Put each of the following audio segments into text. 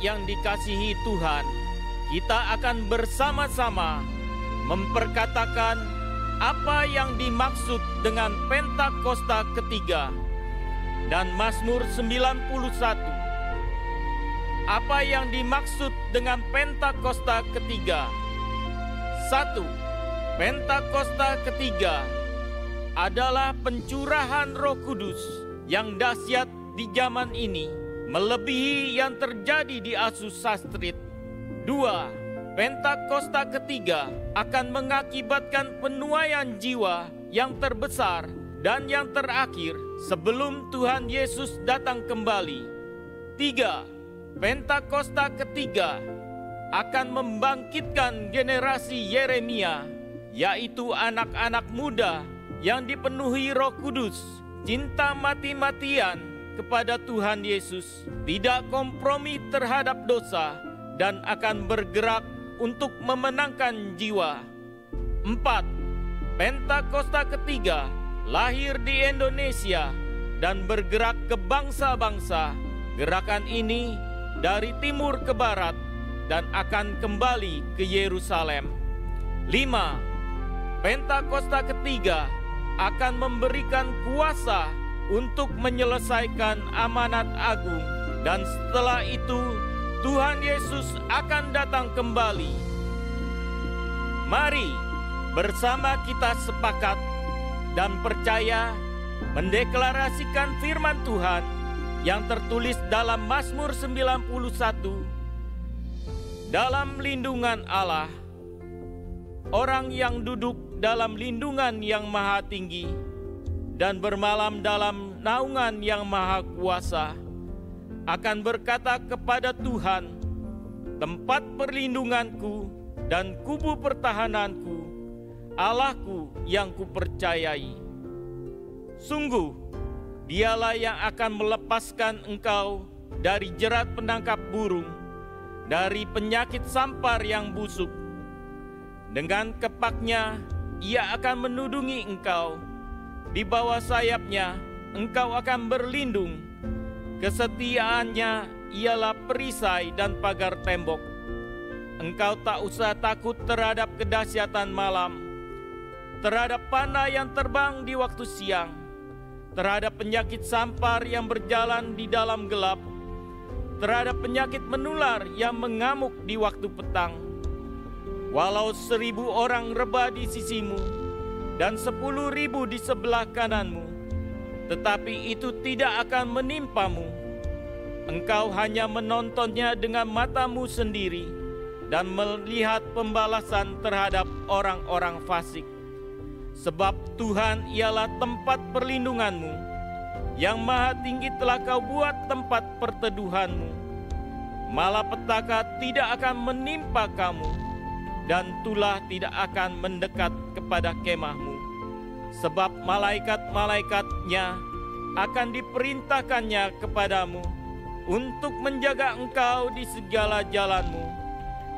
yang dikasihi Tuhan, kita akan bersama-sama memperkatakan apa yang dimaksud dengan Pentakosta ketiga dan Mazmur 91. Apa yang dimaksud dengan Pentakosta ketiga? 1. Pentakosta ketiga adalah pencurahan Roh Kudus yang dahsyat di zaman ini, melebihi yang terjadi di Asus Sastrit. 2. Pentakosta ketiga akan mengakibatkan penuaian jiwa yang terbesar dan yang terakhir sebelum Tuhan Yesus datang kembali. 3. Pentakosta ketiga akan membangkitkan generasi Yeremia, yaitu anak-anak muda yang dipenuhi Roh Kudus, cinta mati-matian kepada Tuhan Yesus, tidak kompromi terhadap dosa, dan akan bergerak untuk memenangkan jiwa. 4. Pentakosta ketiga lahir di Indonesia dan bergerak ke bangsa-bangsa. Gerakan ini dari timur ke barat dan akan kembali ke Yerusalem. 5. Pentakosta ketiga akan memberikan kuasa untuk menyelesaikan amanat agung, dan setelah itu Tuhan Yesus akan datang kembali. Mari bersama kita sepakat dan percaya mendeklarasikan firman Tuhan yang tertulis dalam Mazmur 91. Dalam lindungan Allah, orang yang duduk dalam lindungan yang maha tinggi dan bermalam dalam naungan yang maha kuasa akan berkata kepada Tuhan, tempat perlindunganku dan kubu pertahananku, Allahku yang kupercayai. Sungguh, dialah yang akan melepaskan engkau dari jerat penangkap burung, dari penyakit sampar yang busuk. Dengan kepaknya ia akan menudungi engkau, di bawah sayapnya engkau akan berlindung. Kesetiaannya ialah perisai dan pagar tembok. Engkau tak usah takut terhadap kedahsyatan malam, terhadap panah yang terbang di waktu siang, terhadap penyakit sampar yang berjalan di dalam gelap, terhadap penyakit menular yang mengamuk di waktu petang. Walau 1.000 orang rebah di sisimu dan 10.000 di sebelah kananmu, tetapi itu tidak akan menimpamu. Engkau hanya menontonnya dengan matamu sendiri dan melihat pembalasan terhadap orang-orang fasik. Sebab Tuhan ialah tempat perlindunganmu, yang maha tinggi telah kau buat tempat perteduhanmu. Malapetaka tidak akan menimpa kamu, dan tulah tidak akan mendekat kepada kemahmu. Sebab malaikat-malaikatnya akan diperintahkannya kepadamu untuk menjaga engkau di segala jalanmu.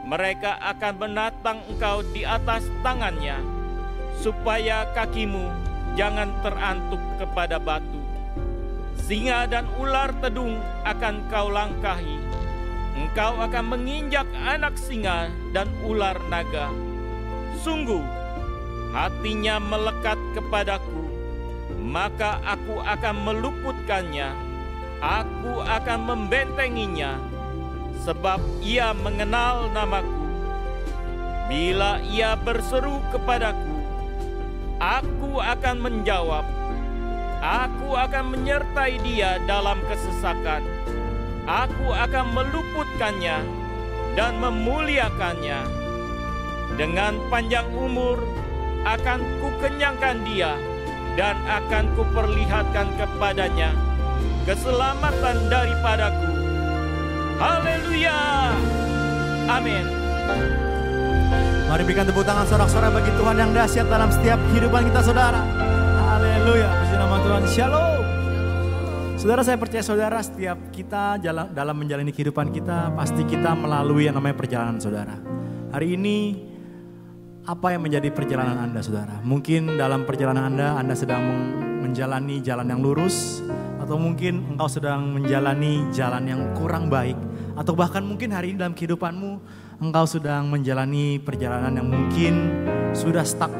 Mereka akan menatang engkau di atas tangannya, supaya kakimu jangan terantuk kepada batu. Singa dan ular tedung akan kau langkahi. Engkau akan menginjak anak singa dan ular naga. Sungguh, hatinya melekat kepadaku, maka aku akan meluputkannya. Aku akan membentenginya, sebab ia mengenal namaku. Bila ia berseru kepadaku, aku akan menjawab. Aku akan menyertai dia dalam kesesakan. Aku akan meluputkannya dan memuliakannya. Dengan panjang umur akan kukenyangkan dia, dan akan kuperlihatkan kepadanya keselamatan daripadaku. Haleluya! Amin. Mari berikan tepuk tangan sorak-sorai bagi Tuhan yang dahsyat dalam setiap kehidupan kita, saudara. Haleluya, puji nama Tuhan. Shalom. Saudara, saya percaya saudara, setiap kita dalam menjalani kehidupan kita, pasti kita melalui yang namanya perjalanan, saudara. Hari ini, apa yang menjadi perjalanan Anda, saudara? Mungkin dalam perjalanan Anda sedang menjalani jalan yang lurus, atau mungkin engkau sedang menjalani jalan yang kurang baik, Atau bahkan mungkin hari ini dalam kehidupanmu engkau sedang menjalani perjalanan yang mungkin sudah stuck,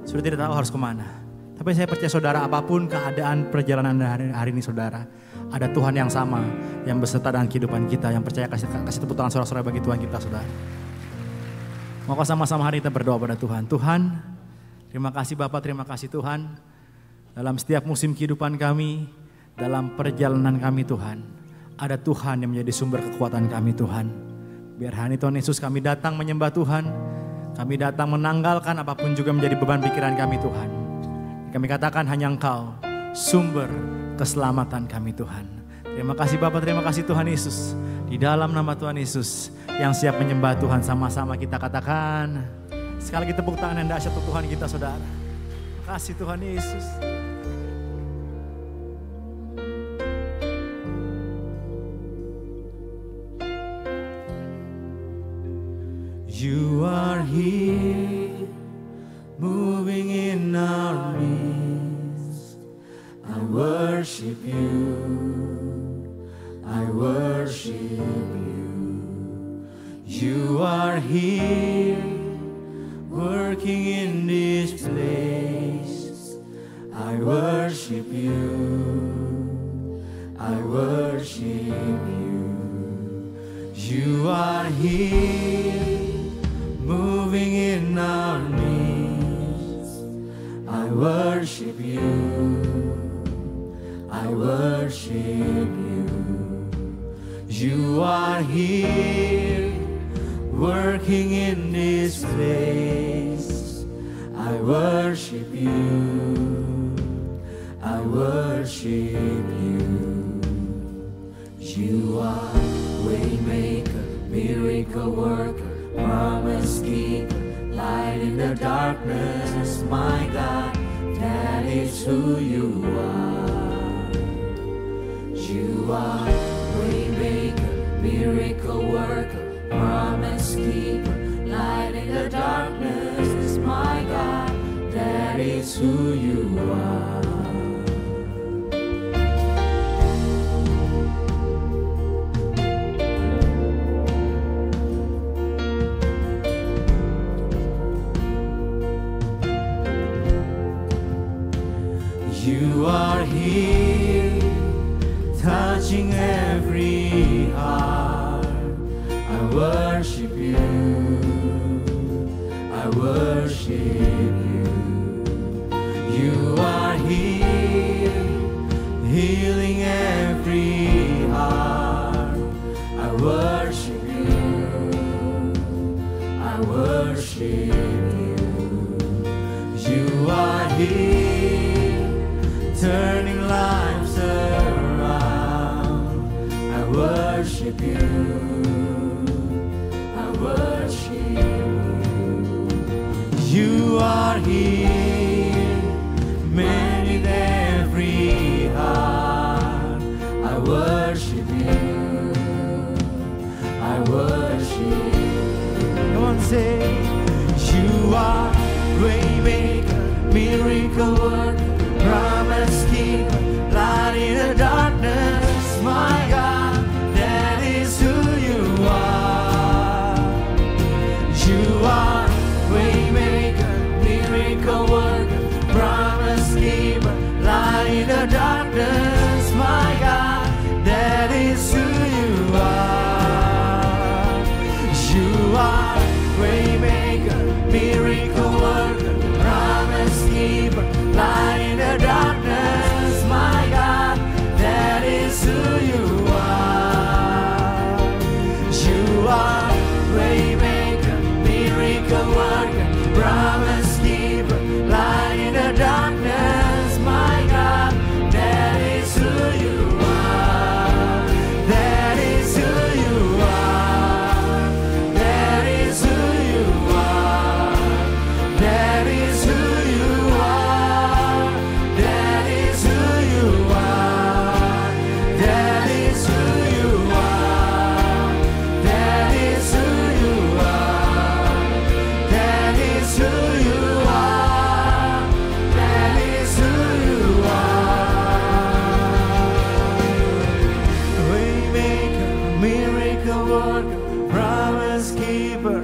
sudah tidak tahu harus kemana. Tapi saya percaya saudara, apapun keadaan perjalanan hari ini saudara, ada Tuhan yang sama yang beserta dengan kehidupan kita, yang percaya. Kasih tepuk tangan sorak-sorai bagi Tuhan kita saudara. Mau sama-sama hari kita berdoa pada Tuhan. Tuhan, terima kasih Bapa, terima kasih Tuhan. Dalam setiap musim kehidupan kami, dalam perjalanan kami Tuhan, ada Tuhan yang menjadi sumber kekuatan kami Tuhan. Biar hari ini Tuhan Yesus kami datang menyembah Tuhan. Kami datang menanggalkan apapun juga menjadi beban pikiran kami Tuhan. Kami katakan hanya Engkau sumber keselamatan kami Tuhan. Terima kasih Bapa, terima kasih Tuhan Yesus. Di dalam nama Tuhan Yesus yang siap menyembah Tuhan, sama-sama kita katakan. Sekali lagi tepuk tangan yang dahsyat untuk Tuhan kita saudara. Terima kasih Tuhan Yesus. You are here, moving in our midst. I worship you, I worship you. You are here, working in this place. I worship you, I worship you. You are here, moving in our midst. I worship you, I worship you. You are here, working in this place. I worship you, I worship you. You are waymaker, miracle worker, promise keeper, light in the darkness, my God, that is who you are. You are waymaker, miracle worker, promise keeper, light in the darkness, my God, that is who you are. You are here, touching every heart. I worship you, I worship you. You are here, healing every heart. I worship you, I worship you. You are here, turning lives around. I worship you, I worship you. You are here, mending every heart. I worship you, I worship you. Come on, say, you are waymaker, miracle worker, promise keeper, light in the darkness, my God, that is who you are. You are waymaker, miracle worker, promise keeper, light in the darkness, my God, that is who you are. You are waymaker, miracle worker, promise keeper, light in the darkness, my God, that is who you are. You are waymaker, miracle worker, promise keeper, light in the darkness, my God, that is who you are. That is who you are. That is who you are. promise keeper.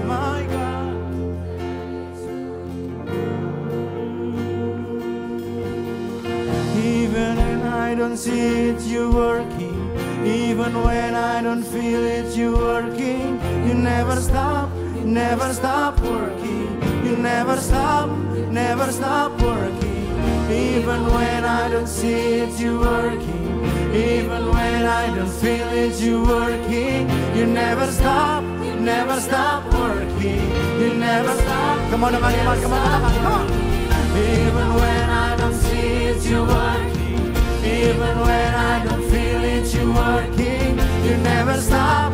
My God. Even when I don't see it, you're working. Even when I don't feel it, you're working. You never stop working. You never stop working. Even when I don't see it, you're working. Even when I don't feel it, you're working. You never stop working. You never stop. Come on, come on, come on, come on. Even when I don't see it, you're working. Even when I don't feel it, you're working. You never stop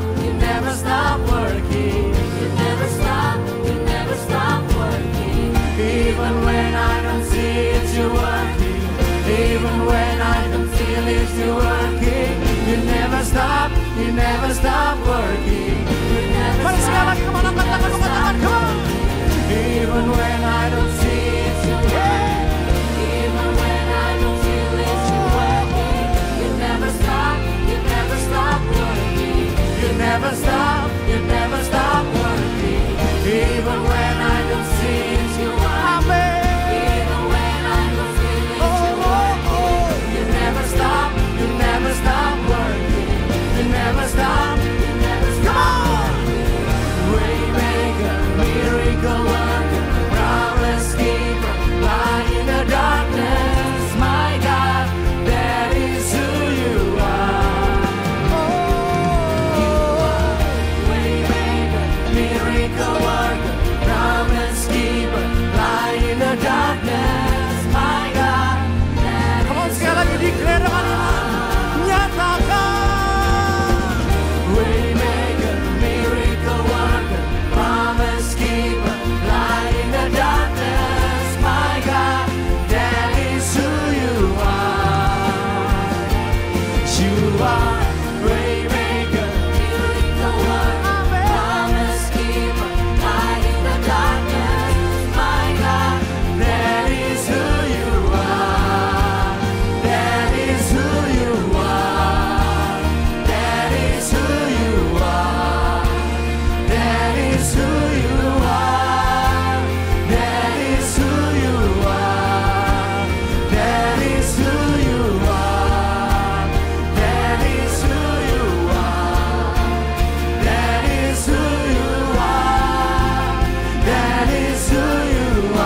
working. You never stop working. Even when I don't see it, you're working. Even when I don't feel it, you're working. You never stop working. You never stop. Come on. Even when I don't see it, you're working. Even when I don't feel it, you're working. You never stop working. You never stop working. Even when I don't see it, you're working. Even when I don't feel it, you're working. You never stop working. You never stop. Come on! Waymaker, miracle worker, promise keeper, light in the darkness, my God, that is who you are. Waymaker, miracle worker, promise keeper, light in the darkness, my God, that is. Come on, sekali lagi declare teman-teman. Nyatakan. Waymaker, miracle worker, promise keeper, light in the darkness, my God, that is who you are. You are Waymaker, miracle worker, promise keeper, light in the darkness, my God, that is who you are. That is who you are. That is who you are. That is who you are. That is who you are. That is who you are. That is who you are. That is who you are. That is who you are.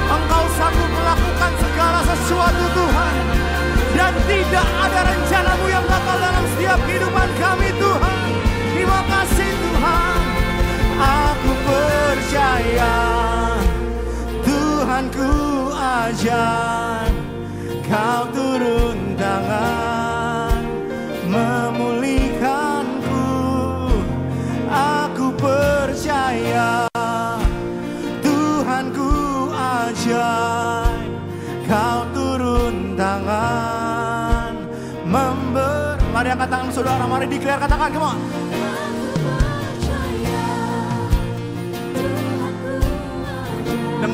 Engkau sanggup melakukan segala sesuatu Tuhan. Dan tidak ada rencanamu yang bakal dalam setiap kehidupan kami Tuhan. Terima kasih Tuhan. Aku percaya Tuhanku ajar. Kau turun tangan memulihkanku. Aku percaya Tuhanku ajar. Kau turun tangan Mari angkat tangan saudara, mari declare, katakan, come on.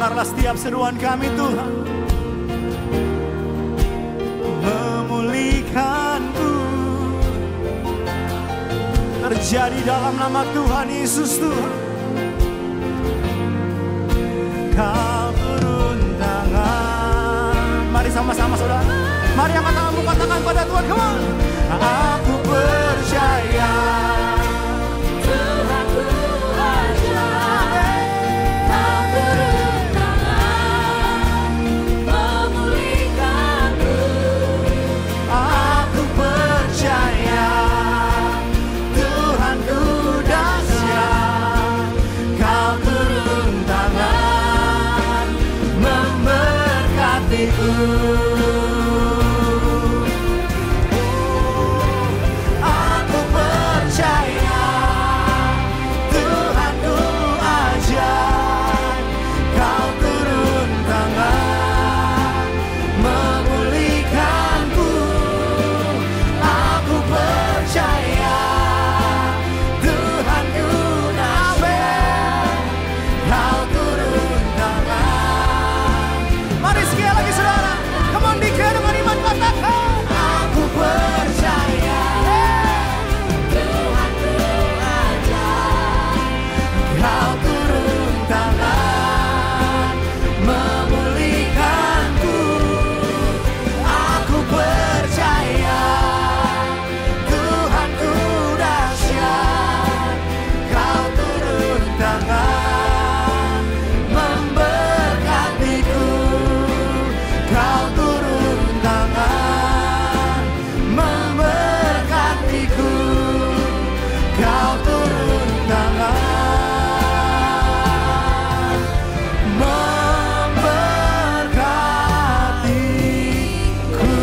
dengarlah setiap seruan kami Tuhan. Memulihkanku terjadi dalam nama Tuhan Yesus Tuhan. Kau turun tangan. Mari sama-sama saudara. Mari angkat tanganmu, katakan pada Tuhan, come on. Aku percaya Tuhanku aja, Kau turun tangan, memulihkanku. Aku percaya Tuhanku dahsyat, Kau turun tangan, memberkatiku. Aku percaya Tuhanku ajaib, Kau turun tangan, memulihkanku. Aku percaya Tuhanku dahsyat, Kau turun tangan. Mari sekali lagi saudara, come on dikir dengan iman katakan. Aku percaya Tuhanku aja, Kau turun tangan, memulihkanku. Aku percaya Tuhanku dahsyat, Kau turun tangan, memberkatiku. Kau turun tangan, memberkatiku. Kau turun tangan, memberkatiku.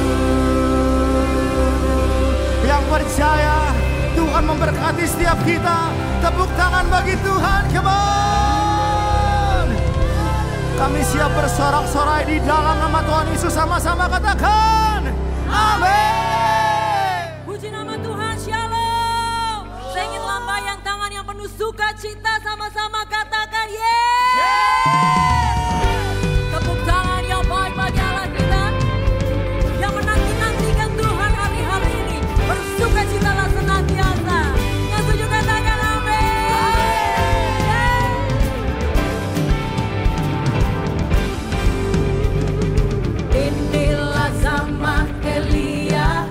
Yang percaya Tuhan memberkati setiap kita, tepuk tangan bagi Tuhan, come on. Kami siap bersorak-sorai di dalam nama Tuhan Yesus, sama-sama katakan amin. puji nama Tuhan, shalom. Saya ingin lambaikan tangan yang penuh sukacita, sama-sama katakan tepuk tangan yang baik bagi Allah kita yang menanti-nantikan Tuhan hari-hari ini. Bersukacitalah senantiasa. Yang setuju katakan amin. Inilah zaman Elia,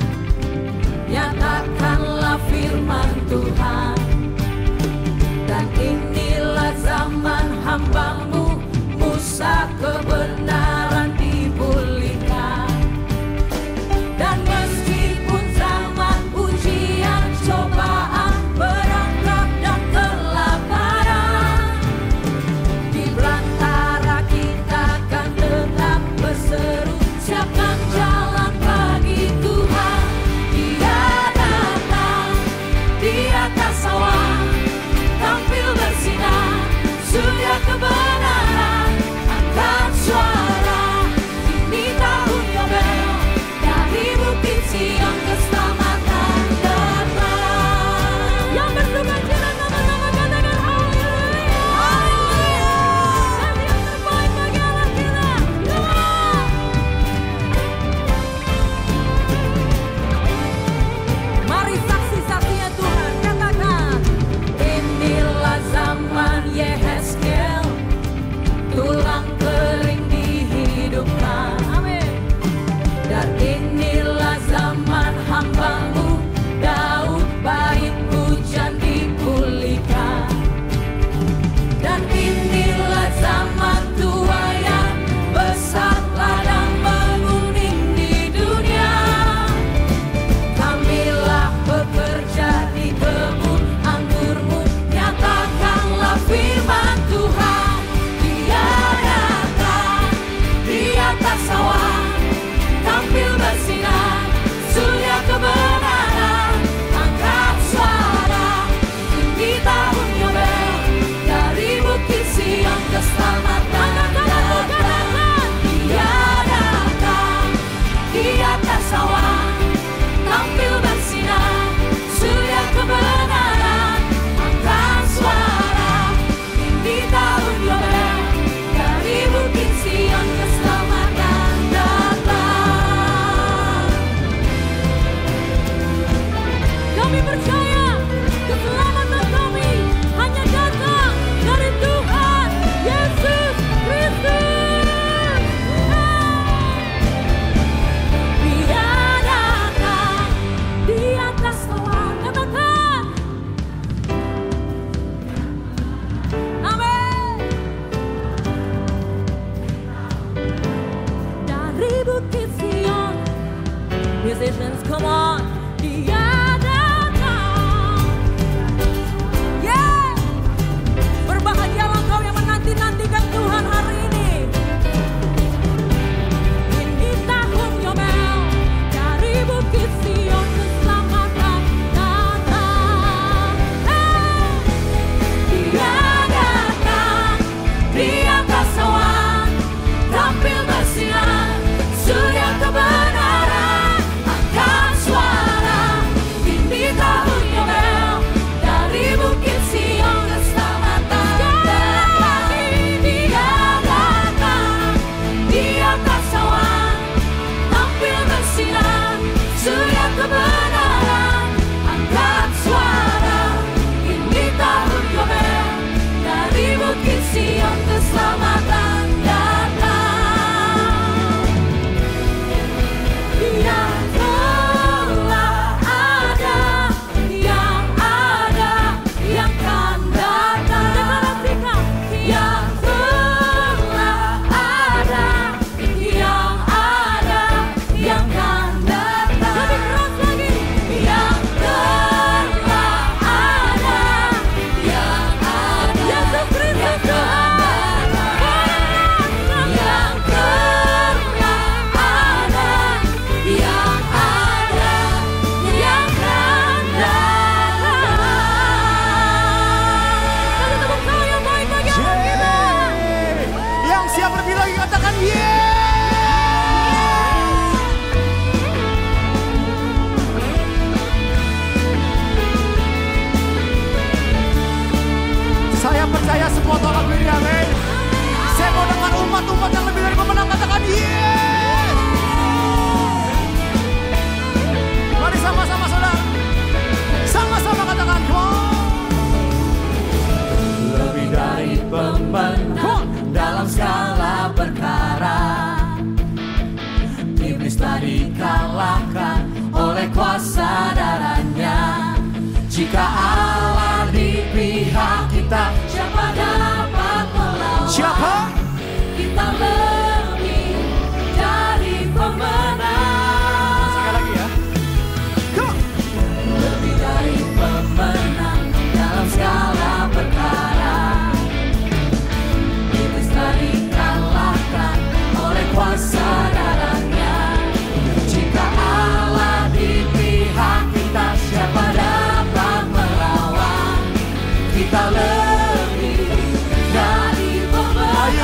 nyatakanlah firman Tuhan. Dan inilah presence, come on. Dia datang. Yeah. Berbahagialah engkau yang menanti-nantikan Tuhan hari ini. Ini tahun Yobel, dari Bukit Sion keselamatan datang. Dia datang di atas awan, tampil bersinar, surya kebenaran, angkat suara. Ini tahun Yobel, dari Bukit Sion keselamatan datang. Dia datang di atas awan, tampil bersinar, surya kebenaran, angkat suara. Ini tahun Yobel, dari Bukit Sion keselamatan datang. Dia telah ada, yang kan datang. Yang telah ada, yang kan datang. Lebih keras lagi. Yang telah ada, Yesus Kristus Tuhan. Yang telah ada, yang kan datang. Kasih tepuk tangan yang baik bagi Allah kita. Yang siap lebih lagi katakan yeah. Saya percaya semua tolak diri, amin. Saya mau dengar umat-umat yang lebih dari pemenang katakan yeah. Mari sama-sama saudara, sama-sama katakan come on. Lebih dari pemenang dalam segala perkara, iblis telah dikalahkan oleh kuasa darahnya. Jika Allah di pihak kita, Siapa dapat melawan? siapa? Kita lebih dari pemenang. Sekali lagi ya. Go. Lebih dari pemenang dalam segala perkara. Iblis telah dikalahkan oleh kuasa darahnya. Jika Allah di pihak kita, siapa dapat melawan? Kita lebih dari pemenang.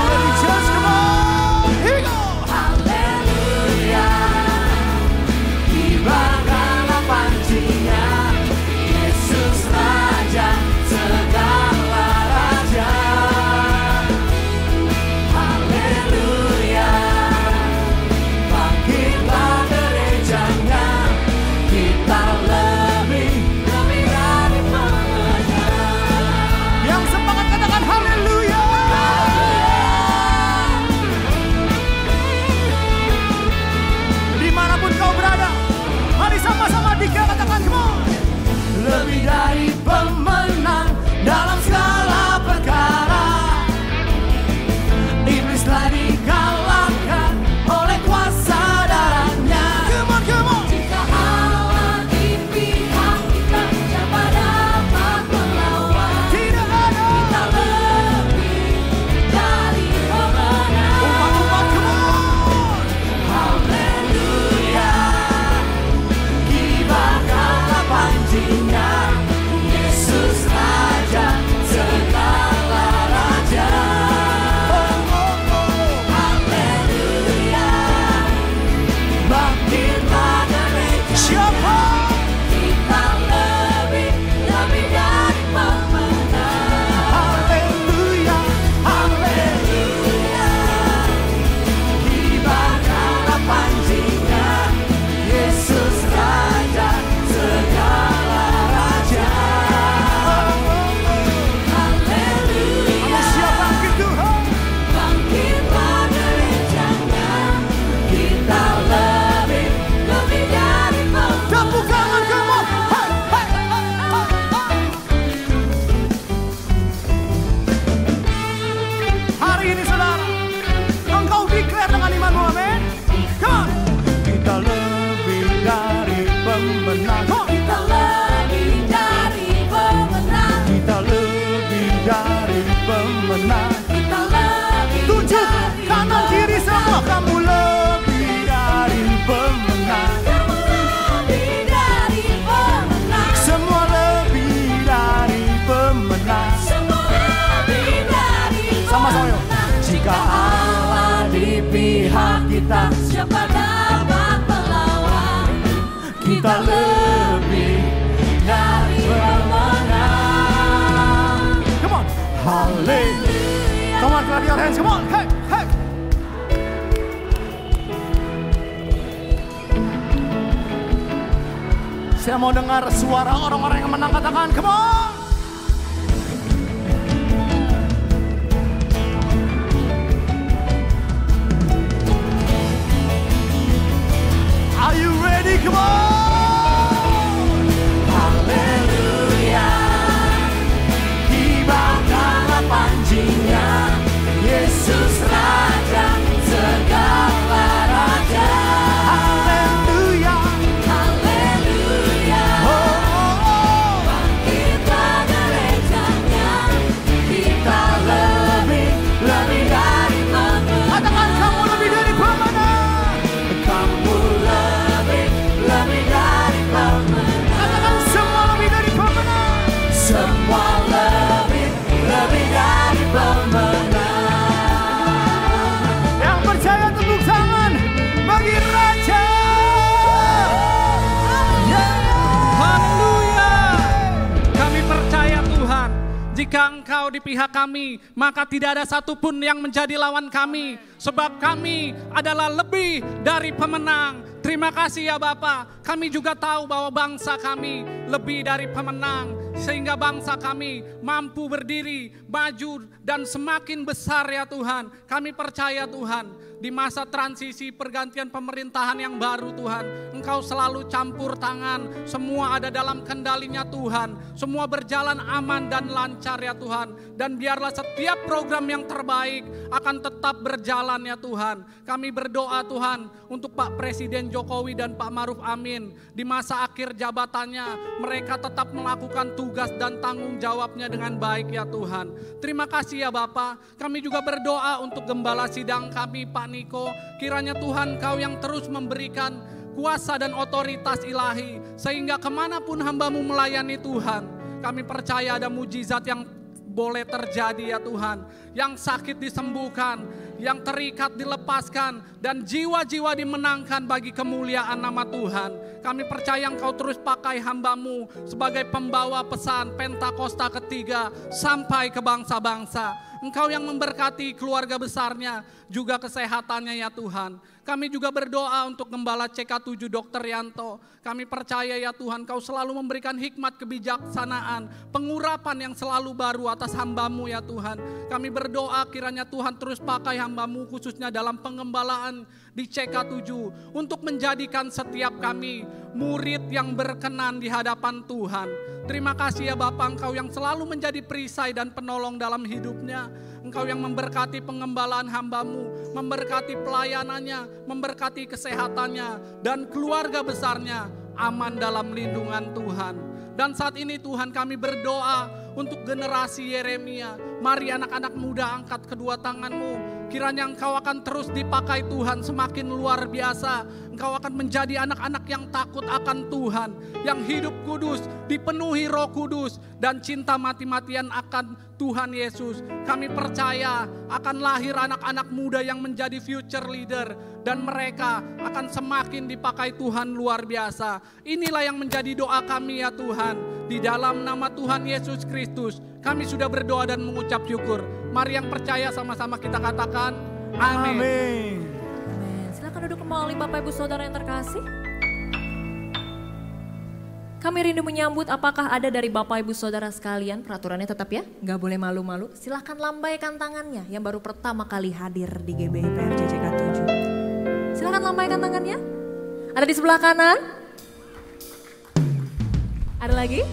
pemenang. Kita lebih Tunjuk dari kanan kiri semua, kamu lebih dari pemenang. Kamu lebih dari pemenang. Semua lebih dari pemenang. Semua lebih dari Sama-sama yuk. pemenang. Jika Allah di pihak kita, Siapa dapat melawan? kita lebih dari pemenang. Come on, hallelujah. Come on, clap your hands. Come on, hey, hey. Saya mau dengar suara orang-orang yang menang, katakan, come on. Are you ready? Come on! Haleluya. Dibanggalah panjinya, Yesus Raja segala raja. Haleluya. Haleluya. Oh, oh, oh. Bangkitlah gerejanya. Kita lebih dari pemenang. Katakan kamu lebih dari pemenang. Kamu lebih dari pemenang. Katakan semua lebih dari pemenang. Semua lebih dari pemenang. Yang percaya tepuk tangan bagi Raja. Haleluya. Kami percaya Tuhan, jika Engkau di pihak kami, maka tidak ada satupun yang menjadi lawan kami. Sebab kami adalah lebih dari pemenang. Terima kasih ya Bapa. Kami juga tahu bahwa bangsa kami lebih dari pemenang. Sehingga bangsa kami mampu berdiri, maju dan semakin besar ya Tuhan. Kami percaya Tuhan, di masa transisi pergantian pemerintahan yang baru Tuhan, Engkau selalu campur tangan. Semua ada dalam kendalinya Tuhan. Semua berjalan aman dan lancar ya Tuhan. Dan biarlah setiap program yang terbaik akan tetap berjalan ya Tuhan. Kami berdoa Tuhan untuk Pak Presiden Jokowi dan Pak Maruf Amin. Di masa akhir jabatannya, mereka tetap melakukan tugas dan tanggung jawabnya dengan baik ya Tuhan. Terima kasih ya Bapa. Kami juga berdoa untuk gembala sidang kami Pak Niko. Kiranya Tuhan Kau yang terus memberikan kuasa dan otoritas ilahi. Sehingga kemanapun hamba-Mu melayani Tuhan, kami percaya ada mujizat yang boleh terjadi ya Tuhan. Yang sakit disembuhkan, yang terikat dilepaskan, dan jiwa-jiwa dimenangkan bagi kemuliaan nama Tuhan. Kami percaya Engkau terus pakai hamba-Mu sebagai pembawa pesan Pentakosta ketiga sampai ke bangsa-bangsa. Engkau yang memberkati keluarga besarnya, juga kesehatannya ya Tuhan. Kami juga berdoa untuk Gembala CK7 Dr. Yanto. Kami percaya ya Tuhan, Kau selalu memberikan hikmat kebijaksanaan, pengurapan yang selalu baru atas hamba-Mu ya Tuhan. Kami berdoa kiranya Tuhan terus pakai hamba-Mu khususnya dalam pengembalaan di CK7 untuk menjadikan setiap kami murid yang berkenan di hadapan Tuhan. Terima kasih ya Bapa, Engkau yang selalu menjadi perisai dan penolong dalam hidupnya. Engkau yang memberkati pengembalaan hamba-Mu, memberkati pelayanannya, memberkati kesehatannya, dan keluarga besarnya aman dalam lindungan Tuhan. Dan saat ini Tuhan kami berdoa untuk generasi Yeremia. Mari anak-anak muda angkat kedua tangan-Mu. Kiranya Engkau akan terus dipakai Tuhan semakin luar biasa. Engkau akan menjadi anak-anak yang takut akan Tuhan. Yang hidup kudus, dipenuhi Roh Kudus, dan cinta mati-matian akan Tuhan Yesus. Kami percaya akan lahir anak-anak muda yang menjadi future leader. Dan mereka akan semakin dipakai Tuhan luar biasa. Inilah yang menjadi doa kami ya Tuhan. Di dalam nama Tuhan Yesus Kristus, kami sudah berdoa dan mengucap syukur. Mari yang percaya sama-sama kita katakan amin. Amin. Amin. Silakan duduk kembali Bapak Ibu Saudara yang terkasih. Kami rindu menyambut apakah ada dari Bapak Ibu Saudara sekalian, peraturannya tetap ya, nggak boleh malu-malu. Silakan lambaikan tangannya yang baru pertama kali hadir di GBI PRJ CK7. Silakan lambaikan tangannya. Ada di sebelah kanan. Ada lagi?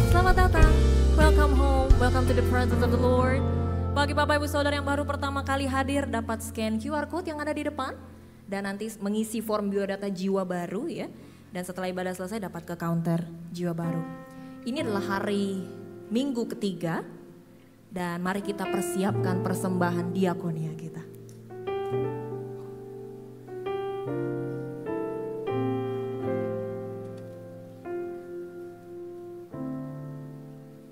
Selamat datang. Welcome home. Welcome to the presence of the Lord. Bagi Bapak Ibu Saudara yang baru pertama kali hadir, dapat scan QR Code yang ada di depan. Dan nanti mengisi form biodata jiwa baru ya. Dan setelah ibadah selesai dapat ke counter jiwa baru. Ini adalah hari Minggu ketiga dan mari kita persiapkan persembahan diakonia kita.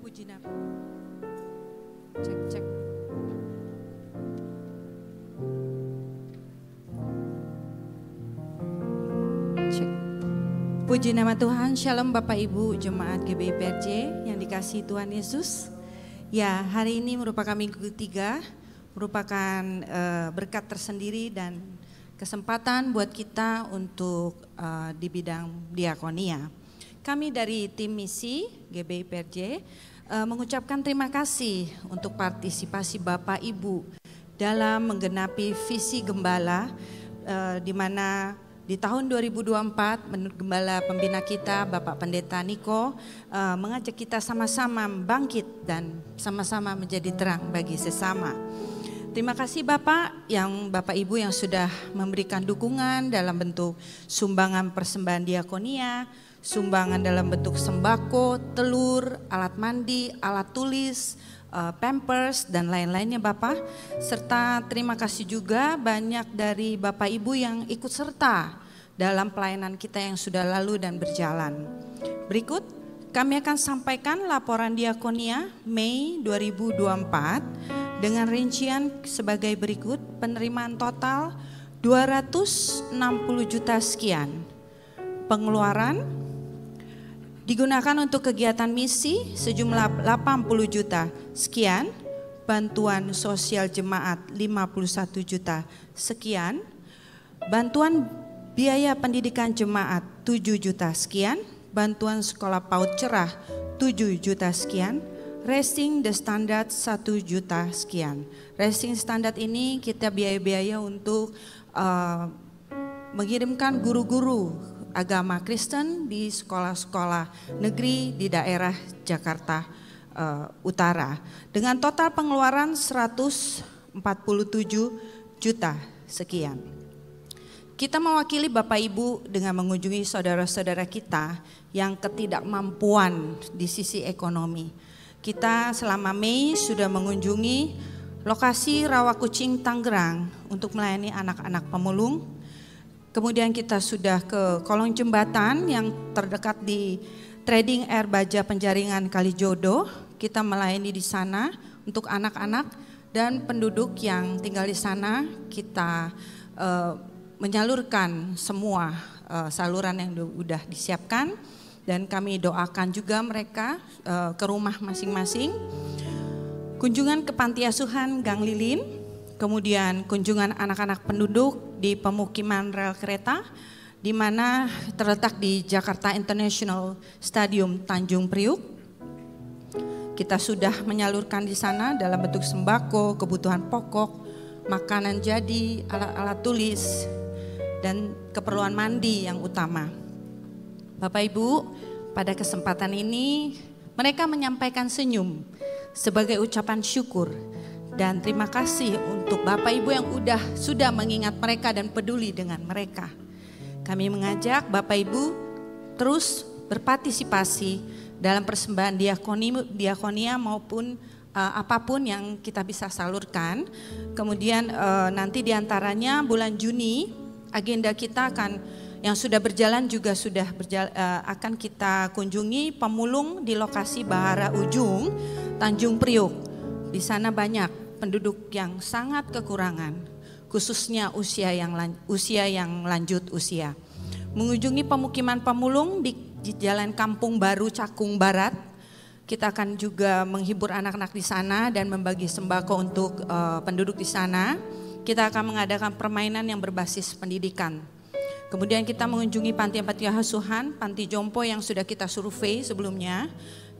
Puji nama. Cek. Puji nama Tuhan, Shalom Bapak Ibu Jemaat GBI PRJ yang dikasihi Tuhan Yesus. Ya, hari ini merupakan minggu ketiga, merupakan berkat tersendiri dan kesempatan buat kita untuk di bidang diakonia. Kami dari tim misi GBI PRJ mengucapkan terima kasih untuk partisipasi Bapak Ibu dalam menggenapi visi gembala di mana di tahun 2024 menurut Gembala Pembina kita Bapak Pendeta Niko mengajak kita sama-sama bangkit dan sama-sama menjadi terang bagi sesama. Terima kasih Bapak Ibu yang sudah memberikan dukungan dalam bentuk sumbangan persembahan diakonia, sumbangan dalam bentuk sembako, telur, alat mandi, alat tulis, Pampers dan lain-lainnya Bapak. Serta terima kasih juga banyak dari Bapak Ibu yang ikut serta dalam pelayanan kita yang sudah lalu dan berjalan. Berikut kami akan sampaikan laporan diakonia Mei 2024 dengan rincian sebagai berikut. Penerimaan total 260 juta sekian. Pengeluaran digunakan untuk kegiatan misi sejumlah 80 juta sekian, bantuan sosial jemaat 51 juta sekian, bantuan biaya pendidikan jemaat 7 juta sekian, bantuan sekolah PAUD cerah 7 juta sekian, Raising the Standard 1 juta sekian. Raising Standard ini kita biaya-biaya untuk mengirimkan guru-guru agama Kristen di sekolah-sekolah negeri di daerah Jakarta Utara dengan total pengeluaran 147 juta sekian. Kita mewakili Bapak Ibu dengan mengunjungi saudara-saudara kita yang ketidakmampuan di sisi ekonomi. Kita selama Mei sudah mengunjungi lokasi Rawakucing Tangerang untuk melayani anak-anak pemulung. Kemudian kita sudah ke kolong jembatan yang terdekat di Trading Air Baja Penjaringan Kalijodo. Kita melayani di sana untuk anak-anak dan penduduk yang tinggal di sana. Kita menyalurkan semua saluran yang sudah disiapkan dan kami doakan juga mereka ke rumah masing-masing. Kunjungan ke Panti Asuhan Gang Lilin. Kemudian kunjungan anak-anak penduduk di pemukiman rel kereta di mana terletak di Jakarta International Stadium Tanjung Priuk. Kita sudah menyalurkan di sana dalam bentuk sembako, kebutuhan pokok, makanan jadi, alat-alat tulis, dan keperluan mandi yang utama. Bapak Ibu, pada kesempatan ini mereka menyampaikan senyum sebagai ucapan syukur. Dan terima kasih untuk Bapak Ibu yang sudah mengingat mereka dan peduli dengan mereka. Kami mengajak Bapak Ibu terus berpartisipasi dalam persembahan diakonia maupun apapun yang kita bisa salurkan. Kemudian nanti diantaranya bulan Juni agenda kita yang sudah berjalan juga akan kita kunjungi pemulung di lokasi Bahara Ujung, Tanjung Priuk. Di sana banyak penduduk yang sangat kekurangan, khususnya usia yang lanjut usia. Mengunjungi pemukiman pemulung di Jalan Kampung Baru Cakung Barat. Kita akan juga menghibur anak-anak di sana dan membagi sembako untuk penduduk di sana. Kita akan mengadakan permainan yang berbasis pendidikan. Kemudian kita mengunjungi panti-panti asuhan, panti jompo yang sudah kita survei sebelumnya.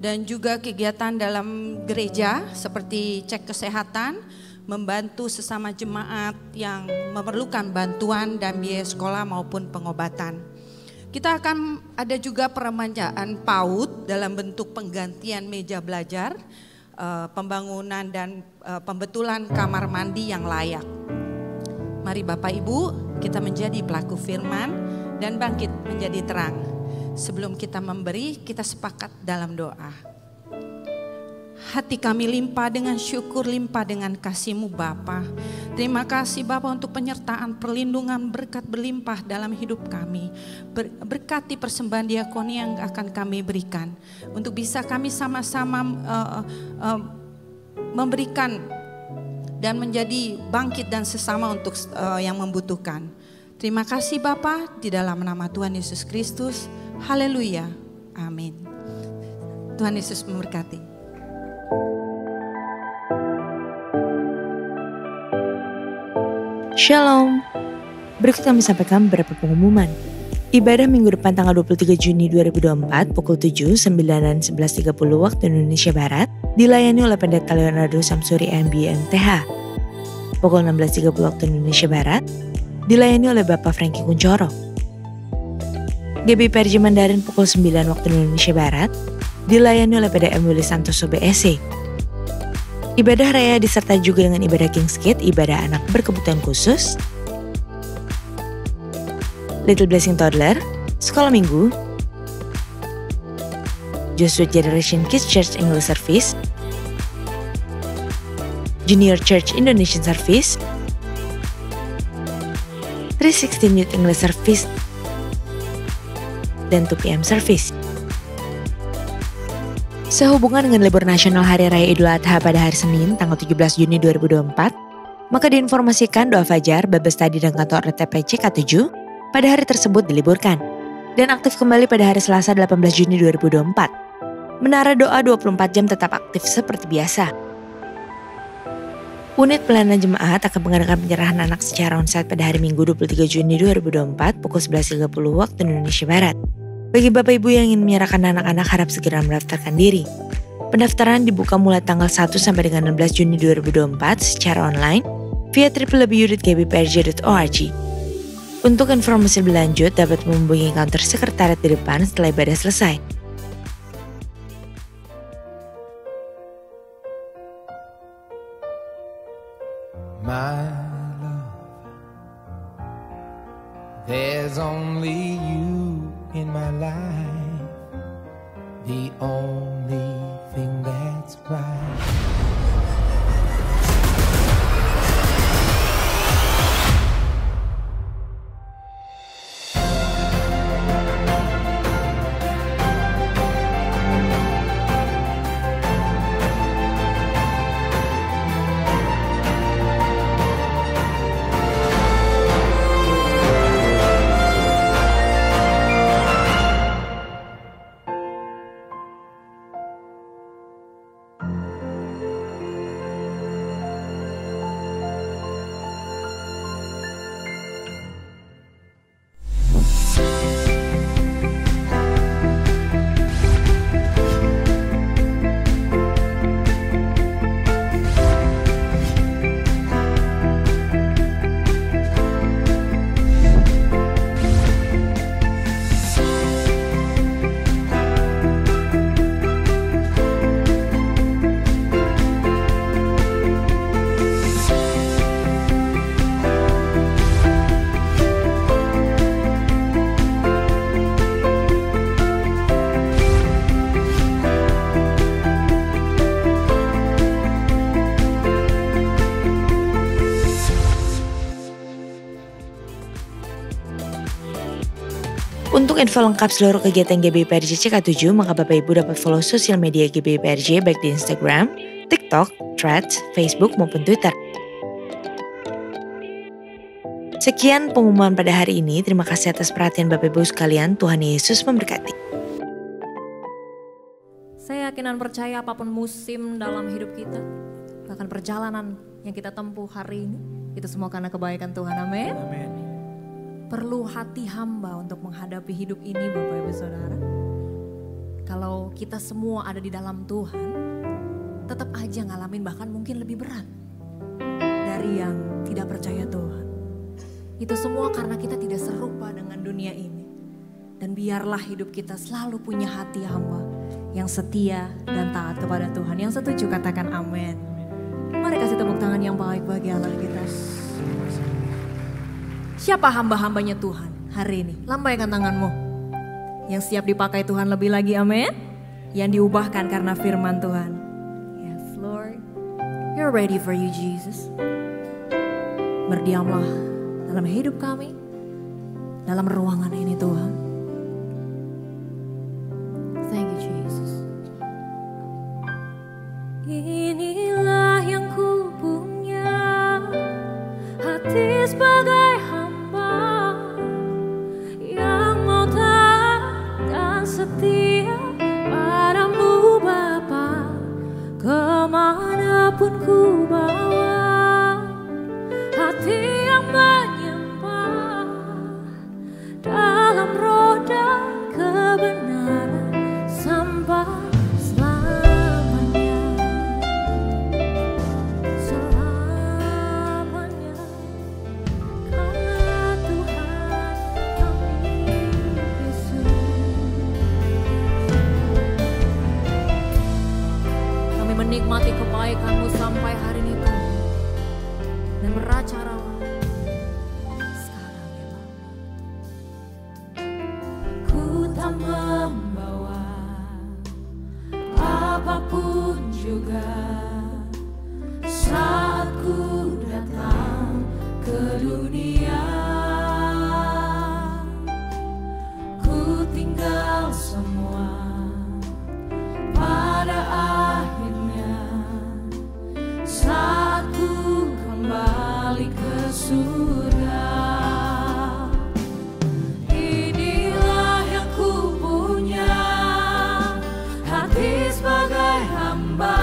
Dan juga kegiatan dalam gereja seperti cek kesehatan, membantu sesama jemaat yang memerlukan bantuan dan biaya sekolah maupun pengobatan. Kita akan ada juga peremajaan PAUD dalam bentuk penggantian meja belajar, pembangunan dan pembetulan kamar mandi yang layak. Mari Bapak Ibu kita menjadi pelaku firman dan bangkit menjadi terang. Sebelum kita memberi, kita sepakat dalam doa. Hati kami limpah dengan syukur, limpah dengan kasih-Mu Bapa. Terima kasih Bapa untuk penyertaan, perlindungan, berkat berlimpah dalam hidup kami. Berkati persembahan diakoni yang akan kami berikan. Untuk bisa kami sama-sama memberikan dan menjadi bangkit dan sesama untuk yang membutuhkan. Terima kasih Bapa, di dalam nama Tuhan Yesus Kristus. Haleluya. Amin. Tuhan Yesus memberkati. Shalom. Berikut kami sampaikan beberapa pengumuman. Ibadah minggu depan tanggal 23 Juni 2024 pukul 7, 9, dan 11.30 waktu Indonesia Barat dilayani oleh Pendeta Leonardo Samsuri MB MTH. Pukul 16.30 waktu Indonesia Barat dilayani oleh Bapak Franky Kuncoro. GBI PRJ Mandarin pukul 9 waktu Indonesia Barat dilayani oleh PDM Willy Santoso BSC. Ibadah raya disertai juga dengan ibadah King's Kid, ibadah anak berkebutuhan khusus, Little Blessing Toddler, Sekolah Minggu, Joshua Generation Kids Church English Service, Junior Church Indonesian Service, 316 Youth English Service, dan 2 PM Service. Sehubungan dengan libur nasional Hari Raya Idul Adha pada hari Senin tanggal 17 Juni 2024, maka diinformasikan doa fajar, Babes Tadi dan kantor RTPC K7 pada hari tersebut diliburkan dan aktif kembali pada hari Selasa 18 Juni 2024. Menara doa 24 jam tetap aktif seperti biasa. Unit pelayanan jemaat akan mengadakan penyerahan anak secara onsite pada hari Minggu 23 Juni 2024 pukul 11.30 waktu Indonesia Barat. Bagi Bapak Ibu yang ingin menyerahkan anak-anak harap segera mendaftarkan diri. Pendaftaran dibuka mulai tanggal 1 sampai dengan 16 Juni 2024 secara online via www.gbprj.org. Untuk informasi lebih lanjut dapat menghubungi kantor sekretariat di depan setelah ibadah selesai. My love, there's only you in my life, the only thing that's right. Untuk info lengkap seluruh kegiatan GBI PRJ CK7, maka Bapak Ibu dapat follow sosial media GBI PRJ baik di Instagram, TikTok, Threads, Facebook maupun Twitter. Sekian pengumuman pada hari ini. Terima kasih atas perhatian Bapak Ibu sekalian. Tuhan Yesus memberkati. Saya yakin dan percaya apapun musim dalam hidup kita, bahkan perjalanan yang kita tempuh hari ini, itu semua karena kebaikan Tuhan. Amin. Amin. Perlu hati hamba untuk menghadapi hidup ini Bapak Ibu Saudara. Kalau kita semua ada di dalam Tuhan, tetap aja ngalamin bahkan mungkin lebih berat dari yang tidak percaya Tuhan. Itu semua karena kita tidak serupa dengan dunia ini. Dan biarlah hidup kita selalu punya hati hamba yang setia dan taat kepada Tuhan. Yang setuju katakan amin. Mari kasih tepuk tangan yang baik bagi Allah kita. Siapa hamba-hambanya Tuhan hari ini? Lambaikan tanganmu. Yang siap dipakai Tuhan lebih lagi, amin. Yang diubahkan karena firman Tuhan. Yes Lord, we're ready for you Jesus. Berdiamlah dalam hidup kami, dalam ruangan ini Tuhan. Thank you Jesus. Inilah yang ku punya, hati sebagai hamba yang mau taat dan setia padamu Bapa. Kemanapun ku bawa, hati yang menyembah dalam roh dan kebenaran sampai selamanya. Selamanya, karena Tuhan kami Yesus. Kami menikmati kebaikan-Mu sampai hari ini Tuhan, dan beracara sekarang ya Bapa. Ku tak membawa apapun juga saat ku datang ke dunia. Ku tinggal semua pada akhirnya saat ku kembali ke surga. Inilah yang ku punya, hati sebagai hamba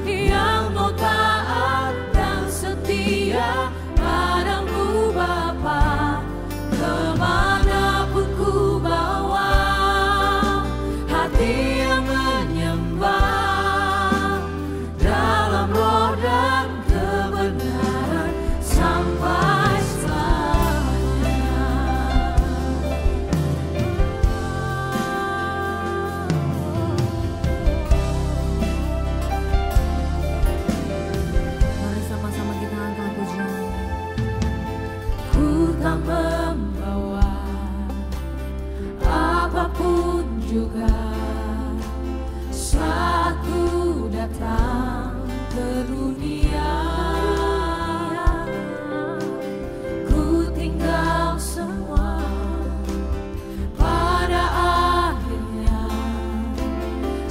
yang mau taat dan setia padamu Bapa. Kemanapun ku bawa, hati yang menyembah dalam roh dan kebenaran sampai selamanya. Mari sama-sama kita angkat pujian. Ku tak membawa apapun juga saat ku datang ke dunia. Ku tinggal semua pada akhirnya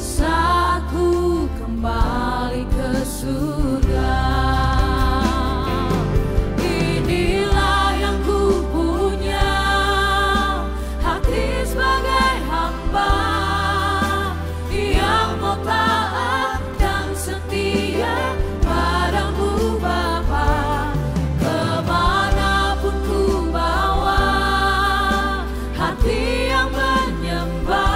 saat ku kembali ke surga. Inilah yang ku punya, hati sebagai hamba yang mau taat dan setia padamu Bapa. Kemanapun ku bawa, hati yang menyembah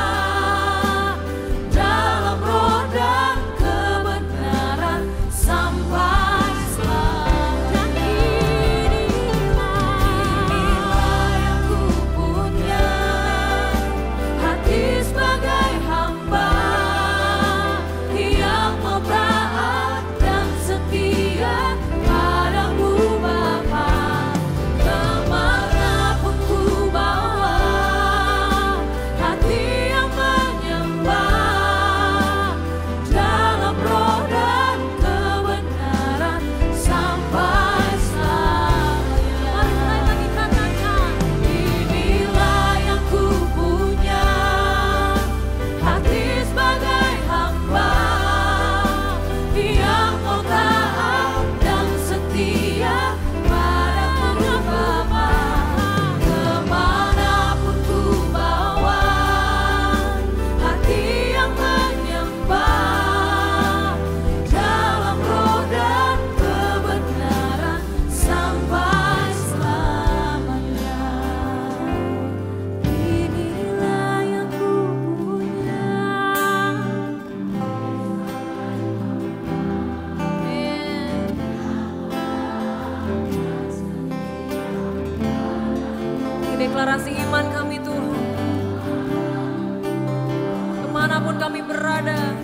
dalam roh dan kebenaran sampai selamanya. Inilah yang ku punya, hati sebagai hamba yang mau taat dan setia padamu Bapa. Kemanapun ku bawa, hati yang menyembah dalam roh dan kebenaran sampai selamanya. Mari lagi katakan, inilah yang ku punya, hati sebagai hamba yang mau taat dan setia padamu Bapa. Kemanapun ku bawa, hati yang menyembah dalam roh dan kebenaran sampai selamanya. Inilah yang ku punya. Ini deklarasi iman kami Tuhan. Kemanapun kami berada,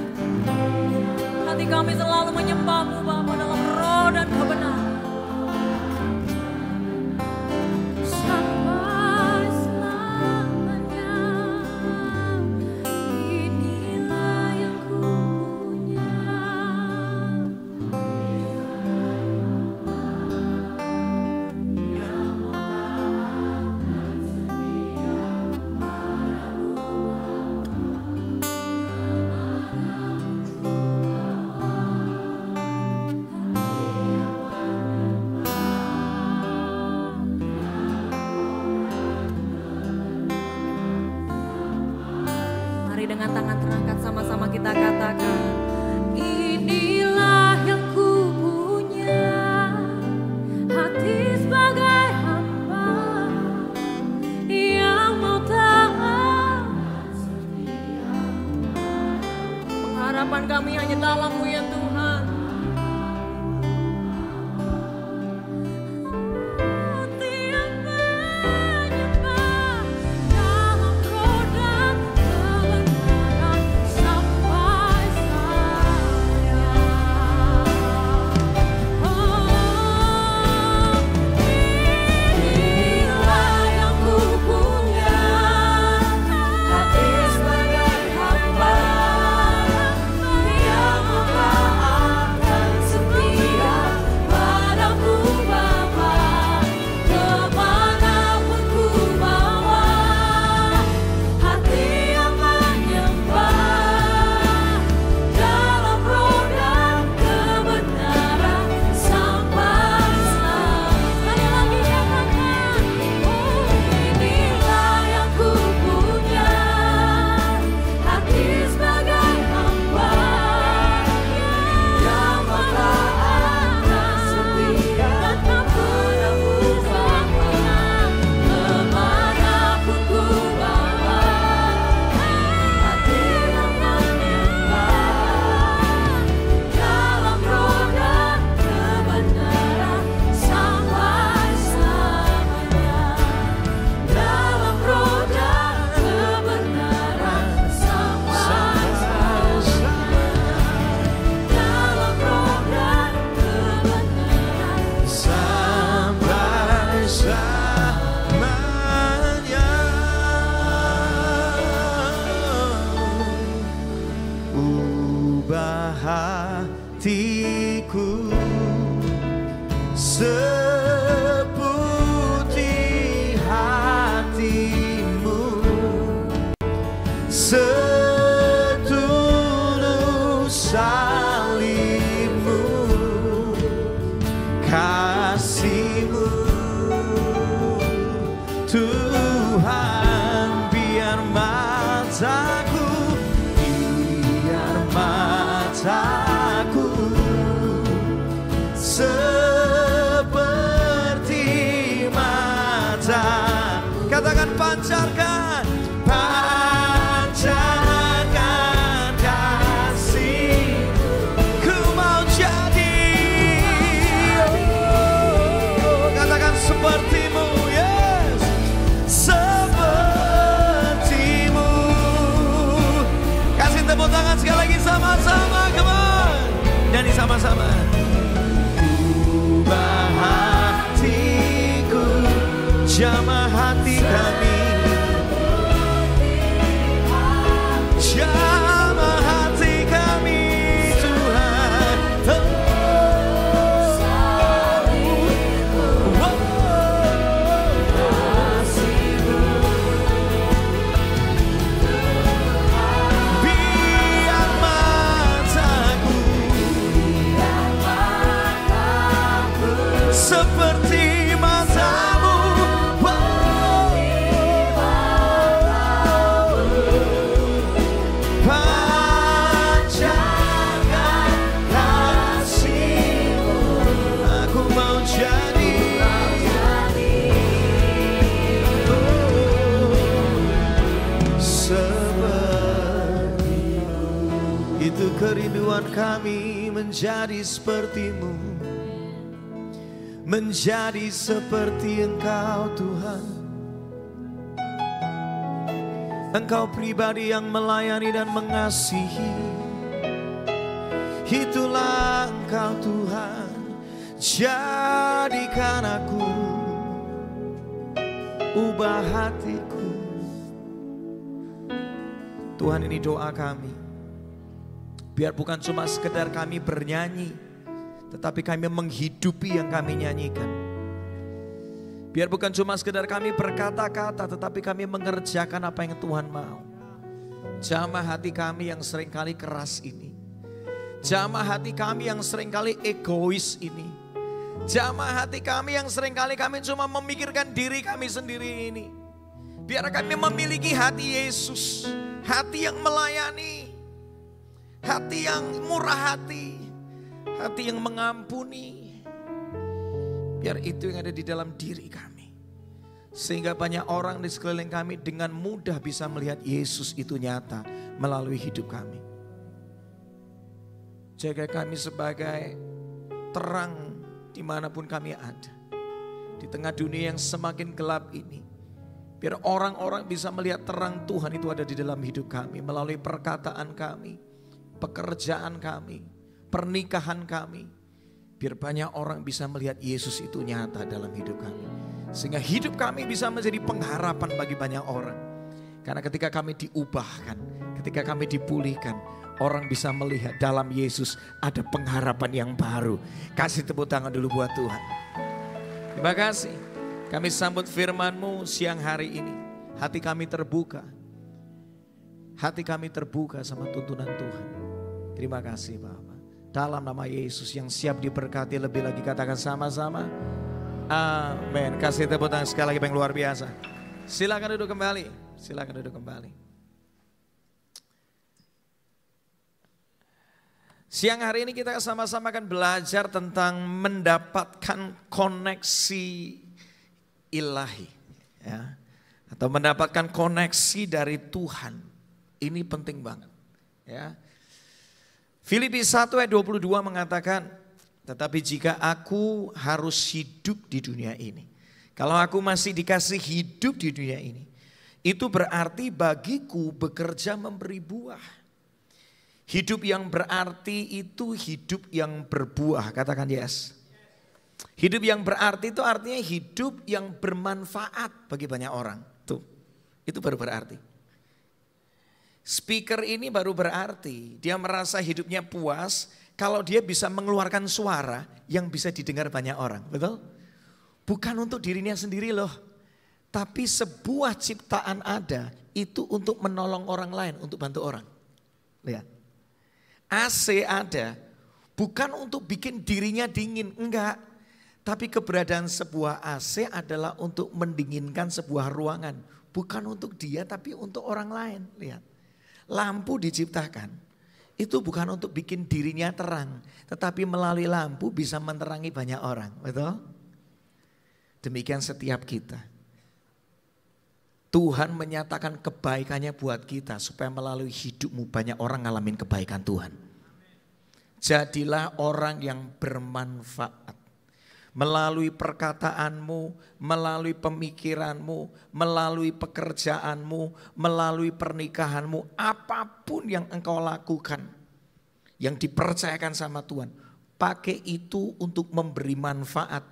hati kami selalu menyembah-Mu Bapa dalam roh dan kebenaran. Sampai selamanya. harapan kami hanya dalam-Mu ya Tuhan. hatiku seputih hatimu, setulus salibmu, kasihmu Tuhan. Biar mataku seperti mata, katakan pancarkan, pancarkan kasih, ku mau jadi, katakan sepertimu, yes, sepertimu. Kasih tepuk tangan sekali lagi sama-sama, come on, nyanyi sama-sama. Ubah hatiku, jamah hati kami, jamah hati kami Tuhan. Biar mataku seperti matamu, pancarkan kasihmu, aku mau jadi, sepertimu. Itu kerinduan kami, menjadi sepertimu, menjadi seperti Engkau Tuhan. Engkau pribadi yang melayani dan mengasihi, itulah Engkau Tuhan. Jadikan aku, ubah hatiku. Tuhan, ini doa kami. Biar bukan cuma sekedar kami bernyanyi, tetapi kami menghidupi yang kami nyanyikan. Biar bukan cuma sekedar kami berkata-kata, tetapi kami mengerjakan apa yang Tuhan mau. Jamah hati kami yang seringkali keras ini, jamah hati kami yang seringkali egois ini, jamah hati kami yang seringkali kami cuma memikirkan diri kami sendiri ini. Biar kami memiliki hati Yesus, hati yang melayani, hati yang murah hati, hati yang mengampuni. Biar itu yang ada di dalam diri kami, sehingga banyak orang di sekeliling kami dengan mudah bisa melihat Yesus itu nyata melalui hidup kami. Jaga kami sebagai terang dimanapun kami ada. Di tengah dunia yang semakin gelap ini. Biar orang-orang bisa melihat terang Tuhan itu ada di dalam hidup kami. Melalui perkataan kami, pekerjaan kami, pernikahan kami. Biar banyak orang bisa melihat Yesus itu nyata dalam hidup kami. Sehingga hidup kami bisa menjadi pengharapan bagi banyak orang. Karena ketika kami diubahkan, ketika kami dipulihkan, orang bisa melihat dalam Yesus ada pengharapan yang baru. Kasih tepuk tangan dulu buat Tuhan. Terima kasih. Kami sambut firman-Mu siang hari ini. Hati kami terbuka. Hati kami terbuka sama tuntunan Tuhan. Terima kasih Bapak. Dalam nama Yesus yang siap diberkati lebih lagi, katakan sama-sama. Amin. Kasih tepuk tangan sekali lagi yang luar biasa. Silakan duduk kembali. Silakan duduk kembali. Siang hari ini kita sama-sama akan belajar tentang mendapatkan koneksi ilahi, ya, atau mendapatkan koneksi dari Tuhan. Ini penting banget, ya. Filipi 1 ayat 22 mengatakan, tetapi jika aku harus hidup di dunia ini, kalau aku masih dikasih hidup di dunia ini, itu berarti bagiku bekerja memberi buah. Hidup yang berarti itu hidup yang berbuah, katakan yes. Hidup yang berarti itu artinya hidup yang bermanfaat bagi banyak orang. Tuh, itu baru berarti. Speaker ini baru berarti dia merasa hidupnya puas kalau dia bisa mengeluarkan suara yang bisa didengar banyak orang. Betul? Bukan untuk dirinya sendiri loh. Tapi sebuah ciptaan ada itu untuk menolong orang lain, untuk bantu orang. Lihat. AC ada bukan untuk bikin dirinya dingin, enggak. Tapi keberadaan sebuah AC adalah untuk mendinginkan sebuah ruangan. Bukan untuk dia tapi untuk orang lain. Lihat. Lampu diciptakan, itu bukan untuk bikin dirinya terang. Tetapi melalui lampu bisa menerangi banyak orang, betul? Demikian setiap kita. Tuhan menyatakan kebaikannya buat kita supaya melalui hidupmu banyak orang ngalamin kebaikan Tuhan. Jadilah orang yang bermanfaat. Melalui perkataanmu, melalui pemikiranmu, melalui pekerjaanmu, melalui pernikahanmu, apapun yang engkau lakukan, yang dipercayakan sama Tuhan, pakai itu untuk memberi manfaat,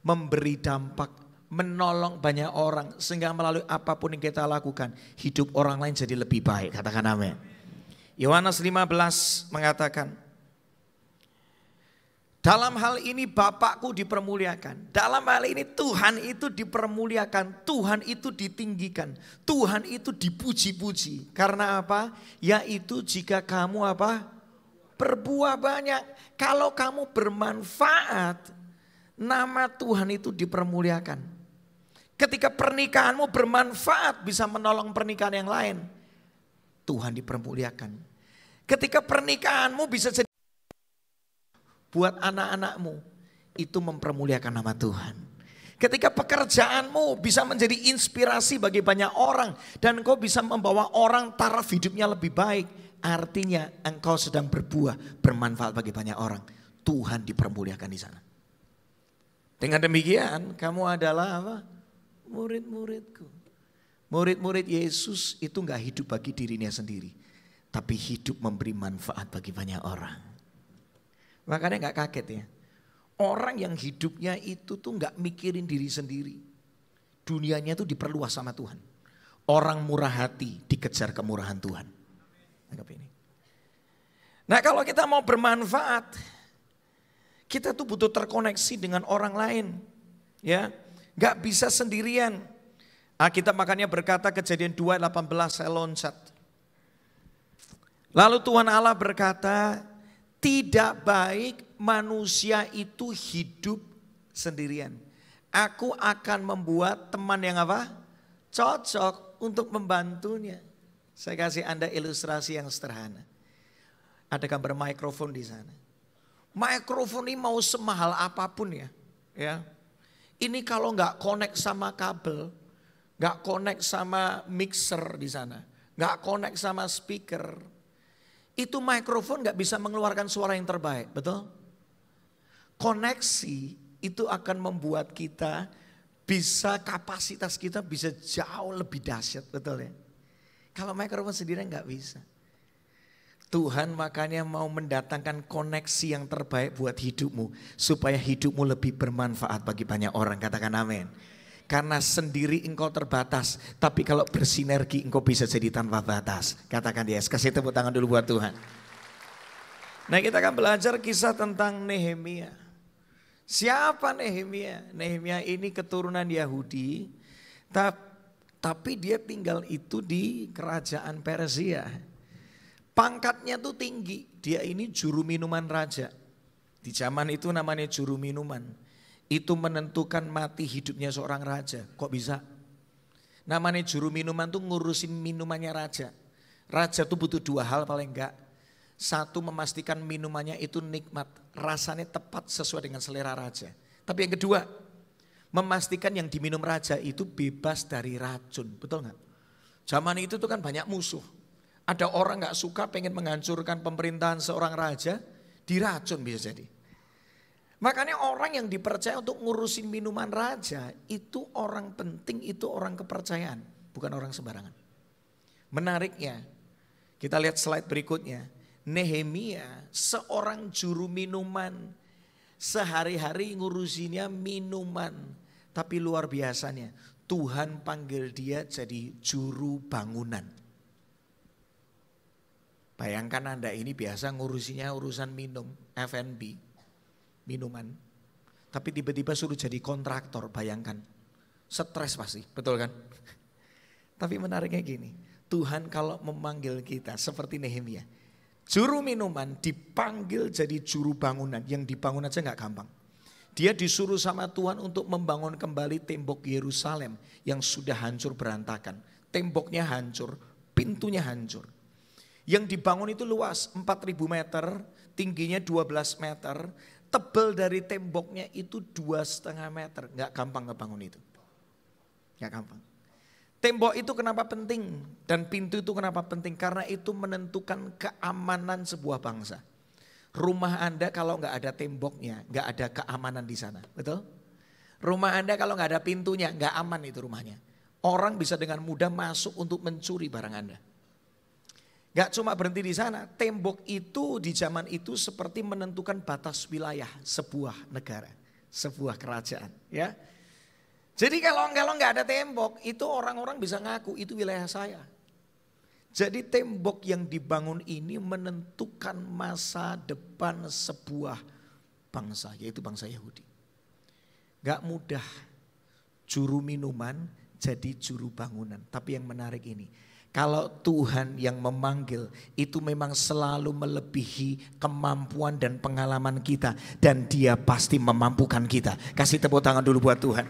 memberi dampak, menolong banyak orang, sehingga melalui apapun yang kita lakukan, hidup orang lain jadi lebih baik, katakan amin. Yohanes 15 mengatakan, dalam hal ini Bapakku dipermuliakan. Dalam hal ini Tuhan itu dipermuliakan. Tuhan itu ditinggikan. Tuhan itu dipuji-puji. Karena apa? Yaitu jika kamu apa? Berbuah banyak. Kalau kamu bermanfaat, nama Tuhan itu dipermuliakan. Ketika pernikahanmu bermanfaat bisa menolong pernikahan yang lain, Tuhan dipermuliakan. Ketika pernikahanmu bisa jadi buat anak-anakmu, itu mempermuliakan nama Tuhan. Ketika pekerjaanmu bisa menjadi inspirasi bagi banyak orang dan engkau bisa membawa orang taraf hidupnya lebih baik, artinya engkau sedang berbuah, bermanfaat bagi banyak orang. Tuhan dipermuliakan di sana. Dengan demikian kamu adalah apa? Murid-muridku. Murid-murid Yesus itu enggak hidup bagi dirinya sendiri, tapi hidup memberi manfaat bagi banyak orang. Makanya gak kaget ya. Orang yang hidupnya itu tuh gak mikirin diri sendiri. Dunianya tuh diperluas sama Tuhan. Orang murah hati dikejar kemurahan Tuhan. Anggap ini. Nah kalau kita mau bermanfaat, kita tuh butuh terkoneksi dengan orang lain. Ya, gak bisa sendirian. Alkitab makanya berkata Kejadian 2:18, saya loncat. Lalu Tuhan Allah berkata, tidak baik manusia itu hidup sendirian. Aku akan membuat teman yang apa? Cocok untuk membantunya. Saya kasih Anda ilustrasi yang sederhana. Ada gambar mikrofon di sana. Mikrofon ini mau semahal apapun ya. Ini kalau nggak connect sama kabel, nggak connect sama mixer di sana, nggak connect sama speaker, Itu mikrofon gak bisa mengeluarkan suara yang terbaik, betul? Koneksi itu akan membuat kita bisa, kapasitas kita bisa jauh lebih dahsyat, betul ya? Kalau mikrofon sendiri gak bisa. Tuhan makanya mau mendatangkan koneksi yang terbaik buat hidupmu. Supaya hidupmu lebih bermanfaat bagi banyak orang, katakan amin. Karena sendiri engkau terbatas, tapi kalau bersinergi engkau bisa jadi tanpa batas. Katakan yes, kasih tepuk tangan dulu buat Tuhan. Nah, kita akan belajar kisah tentang Nehemia. Siapa Nehemia? Nehemia ini keturunan Yahudi, tapi dia tinggal itu di kerajaan Persia. Pangkatnya tuh tinggi, dia ini juru minuman raja. Di zaman itu namanya juru minuman. Itu menentukan mati hidupnya seorang raja. Kok bisa? Namanya juru minuman tuh ngurusin minumannya raja. Raja tuh butuh dua hal paling enggak. Satu, memastikan minumannya itu nikmat, rasanya tepat sesuai dengan selera raja. Tapi yang kedua, memastikan yang diminum raja itu bebas dari racun. Betul enggak? Zaman itu tuh kan banyak musuh. Ada orang gak suka pengen menghancurkan pemerintahan seorang raja, diracun bisa jadi. Makanya orang yang dipercaya untuk ngurusin minuman raja itu orang penting, itu orang kepercayaan, bukan orang sembarangan. Menariknya, kita lihat slide berikutnya. Nehemia seorang juru minuman, sehari-hari ngurusinnya minuman. Tapi luar biasanya, Tuhan panggil dia jadi juru bangunan. Bayangkan Anda ini biasa ngurusinya urusan minum, F&B, minuman. Tapi tiba-tiba suruh jadi kontraktor, bayangkan. Stres pasti, betul kan? Tapi menariknya gini, Tuhan kalau memanggil kita seperti Nehemia, juru minuman dipanggil jadi juru bangunan, yang dibangun aja gak gampang. Dia disuruh sama Tuhan untuk membangun kembali tembok Yerusalem yang sudah hancur berantakan. Temboknya hancur, pintunya hancur. Yang dibangun itu luas 4.000 meter, tingginya 12 meter, tebal dari temboknya itu 2,5 meter. Gak gampang ngebangun itu. Gak gampang. Tembok itu kenapa penting dan pintu itu kenapa penting? Karena itu menentukan keamanan sebuah bangsa. Rumah Anda kalau gak ada temboknya, gak ada keamanan di sana, betul? Rumah Anda kalau gak ada pintunya, gak aman itu rumahnya. Orang bisa dengan mudah masuk untuk mencuri barang Anda. Gak cuma berhenti di sana, tembok itu di zaman itu seperti menentukan batas wilayah sebuah negara, sebuah kerajaan. Ya, jadi kalau nggak ada tembok, itu orang-orang bisa ngaku itu wilayah saya. Jadi tembok yang dibangun ini menentukan masa depan sebuah bangsa, yaitu bangsa Yahudi. Gak mudah juru minuman jadi juru bangunan, tapi yang menarik ini. Kalau Tuhan yang memanggil itu memang selalu melebihi kemampuan dan pengalaman kita. Dan dia pasti memampukan kita. Kasih tepuk tangan dulu buat Tuhan.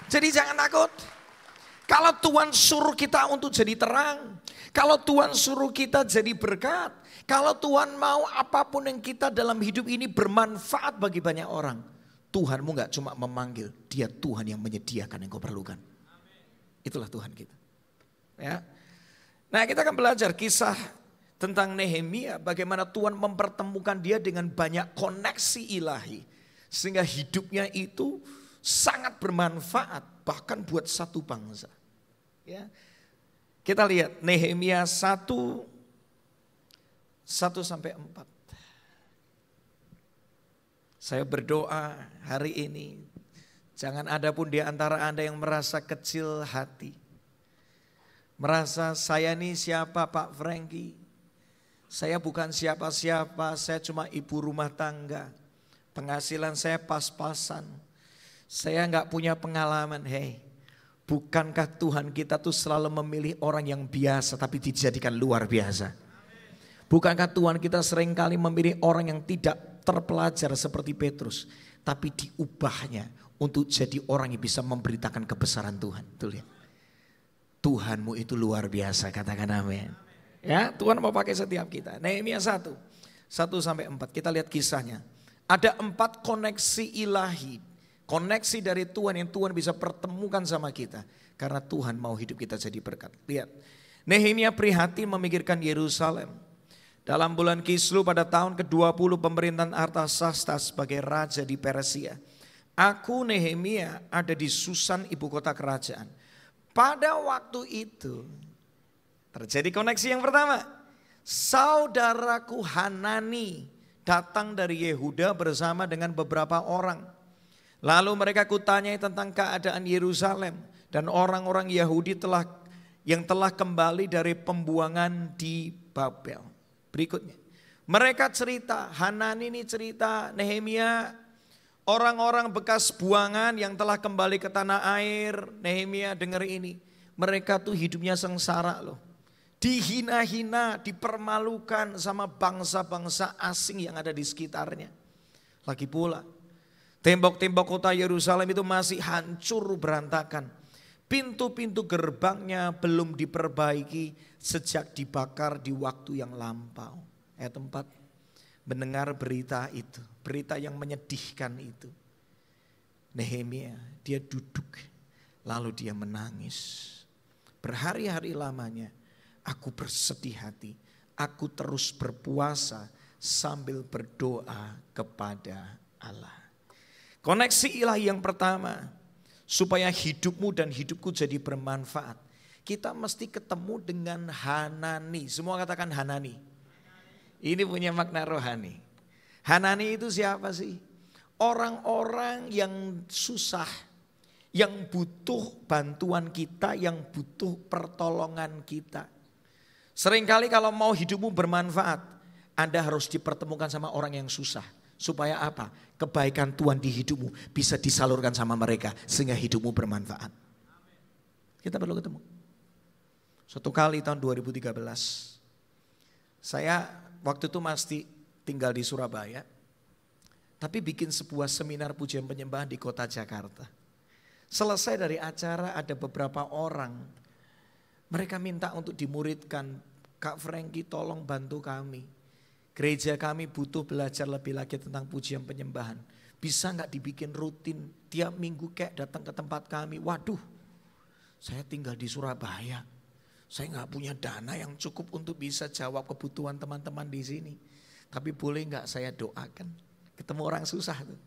Jadi jangan takut. Kalau Tuhan suruh kita untuk jadi terang. Kalau Tuhan suruh kita jadi berkat. Kalau Tuhan mau apapun yang kita dalam hidup ini bermanfaat bagi banyak orang. Tuhanmu gak cuma memanggil. Dia Tuhan yang menyediakan yang kau perlukan. Itulah Tuhan kita. Ya. Nah, kita akan belajar kisah tentang Nehemia, bagaimana Tuhan mempertemukan dia dengan banyak koneksi ilahi. Sehingga hidupnya itu sangat bermanfaat bahkan buat satu bangsa. Ya. Kita lihat Nehemia 1:1-4. Saya berdoa hari ini, jangan ada pun di antara Anda yang merasa kecil hati. Merasa saya ini siapa Pak Franky? Saya bukan siapa-siapa, saya cuma ibu rumah tangga. Penghasilan saya pas-pasan. Saya enggak punya pengalaman. Hei, bukankah Tuhan kita tuh selalu memilih orang yang biasa tapi dijadikan luar biasa? Bukankah Tuhan kita seringkali memilih orang yang tidak terpelajar seperti Petrus, tapi diubahnya untuk jadi orang yang bisa memberitakan kebesaran Tuhan. Tuh lihat. Tuhanmu itu luar biasa, katakan amin. Ya, Tuhan mau pakai setiap kita. Nehemia 1:1-4, kita lihat kisahnya. Ada 4 koneksi ilahi, koneksi dari Tuhan yang Tuhan bisa pertemukan sama kita. Karena Tuhan mau hidup kita jadi berkat. Lihat, Nehemia prihatin memikirkan Yerusalem. dalam bulan Kislev pada tahun ke-20 pemerintahan Artasasta sebagai raja di Persia. Aku Nehemia ada di Susan, ibu kota kerajaan. Pada waktu itu terjadi koneksi yang pertama. Saudaraku Hanani datang dari Yehuda bersama dengan beberapa orang. Lalu mereka kutanyai tentang keadaan Yerusalem dan orang-orang Yahudi yang telah kembali dari pembuangan di Babel. Berikutnya, mereka cerita, Hanani ini cerita, Nehemia, orang-orang bekas buangan yang telah kembali ke tanah air. Nehemia dengar ini, mereka tuh hidupnya sengsara loh. Dihina-hina, dipermalukan sama bangsa-bangsa asing yang ada di sekitarnya. Lagi pula, tembok-tembok kota Yerusalem itu masih hancur berantakan. Pintu-pintu gerbangnya belum diperbaiki sejak dibakar di waktu yang lampau. Ayat 4, mendengar berita itu, berita yang menyedihkan itu. Nehemia, dia duduk lalu dia menangis. Berhari-hari lamanya aku bersedih hati, aku terus berpuasa sambil berdoa kepada Allah. Koneksi ilahi yang pertama, supaya hidupmu dan hidupku jadi bermanfaat, kita mesti ketemu dengan Hanani. Semua katakan Hanani. Ini punya makna rohani. Hanani itu siapa sih? Orang-orang yang susah, yang butuh bantuan kita, yang butuh pertolongan kita. Seringkali kalau mau hidupmu bermanfaat, Anda harus dipertemukan sama orang yang susah. Supaya apa? Kebaikan Tuhan di hidupmu bisa disalurkan sama mereka sehingga hidupmu bermanfaat. Kita perlu ketemu. Suatu kali tahun 2013, saya waktu itu masih tinggal di Surabaya, tapi bikin sebuah seminar pujian penyembahan di kota Jakarta. Selesai dari acara ada beberapa orang, mereka minta untuk dimuridkan, Kak Frankie tolong bantu kami. Gereja kami butuh belajar lebih lagi tentang pujian penyembahan. Bisa gak dibikin rutin tiap minggu kayak datang ke tempat kami. Waduh, saya tinggal di Surabaya. Saya gak punya dana yang cukup untuk bisa jawab kebutuhan teman-teman di sini. Tapi boleh gak saya doakan? Ketemu orang susah tuh,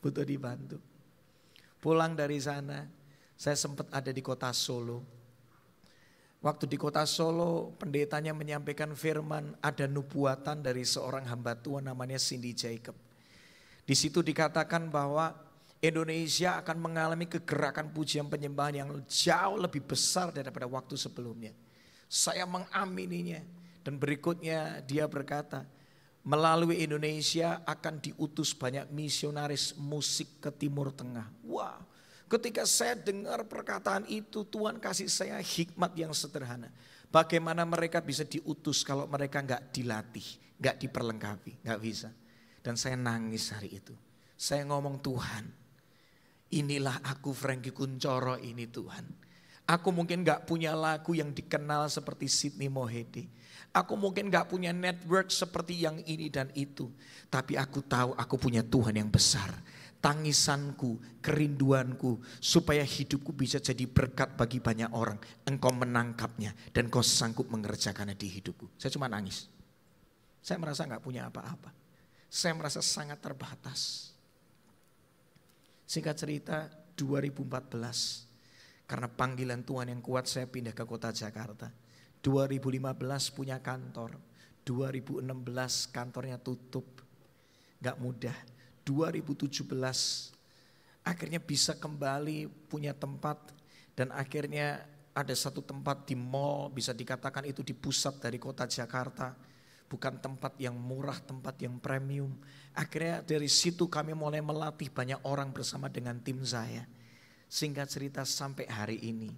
butuh dibantu. Pulang dari sana, saya sempat ada di kota Solo. Waktu di kota Solo, pendetanya menyampaikan firman, ada nubuatan dari seorang hamba Tuhan namanya Cindy Jacob. Di situ dikatakan bahwa Indonesia akan mengalami kegerakan pujian penyembahan yang jauh lebih besar daripada waktu sebelumnya. Saya mengamininya dan berikutnya dia berkata, melalui Indonesia akan diutus banyak misionaris musik ke Timur Tengah. Wah. Ketika saya dengar perkataan itu, Tuhan kasih saya hikmat yang sederhana. Bagaimana mereka bisa diutus kalau mereka gak dilatih, gak diperlengkapi, gak bisa. Dan saya nangis hari itu. Saya ngomong, Tuhan, inilah aku Frankie Kuncoro ini Tuhan. Aku mungkin gak punya lagu yang dikenal seperti Sydney Mohede. Aku mungkin gak punya network seperti yang ini dan itu. Tapi aku tahu aku punya Tuhan yang besar. Tangisanku, kerinduanku, supaya hidupku bisa jadi berkat bagi banyak orang. Engkau menangkapnya dan kau sanggup mengerjakannya di hidupku. Saya cuma nangis. Saya merasa gak punya apa-apa. Saya merasa sangat terbatas. Singkat cerita 2014, karena panggilan Tuhan yang kuat saya pindah ke kota Jakarta. 2015 punya kantor, 2016 kantornya tutup. Gak mudah. 2017 akhirnya bisa kembali punya tempat dan akhirnya ada satu tempat di mall, bisa dikatakan itu di pusat dari kota Jakarta. Bukan tempat yang murah, tempat yang premium. Akhirnya dari situ kami mulai melatih banyak orang bersama dengan tim saya. Singkat cerita sampai hari ini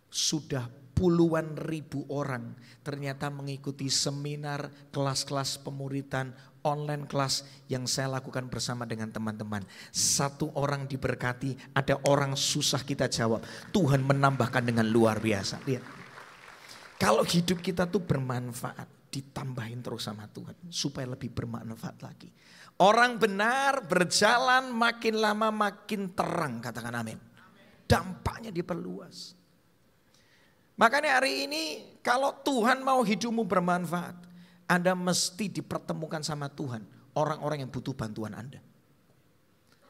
sudah puluhan ribu orang ternyata mengikuti seminar, kelas-kelas pemuridan, online kelas yang saya lakukan bersama dengan teman-teman. Satu orang diberkati, ada orang susah kita jawab. Tuhan menambahkan dengan luar biasa. Lihat. Kalau hidup kita tuh bermanfaat, ditambahin terus sama Tuhan supaya lebih bermanfaat lagi. Orang benar berjalan makin lama makin terang, katakan amin. Dampaknya diperluas. Makanya hari ini kalau Tuhan mau hidupmu bermanfaat, Anda mesti dipertemukan sama Tuhan, orang-orang yang butuh bantuan Anda.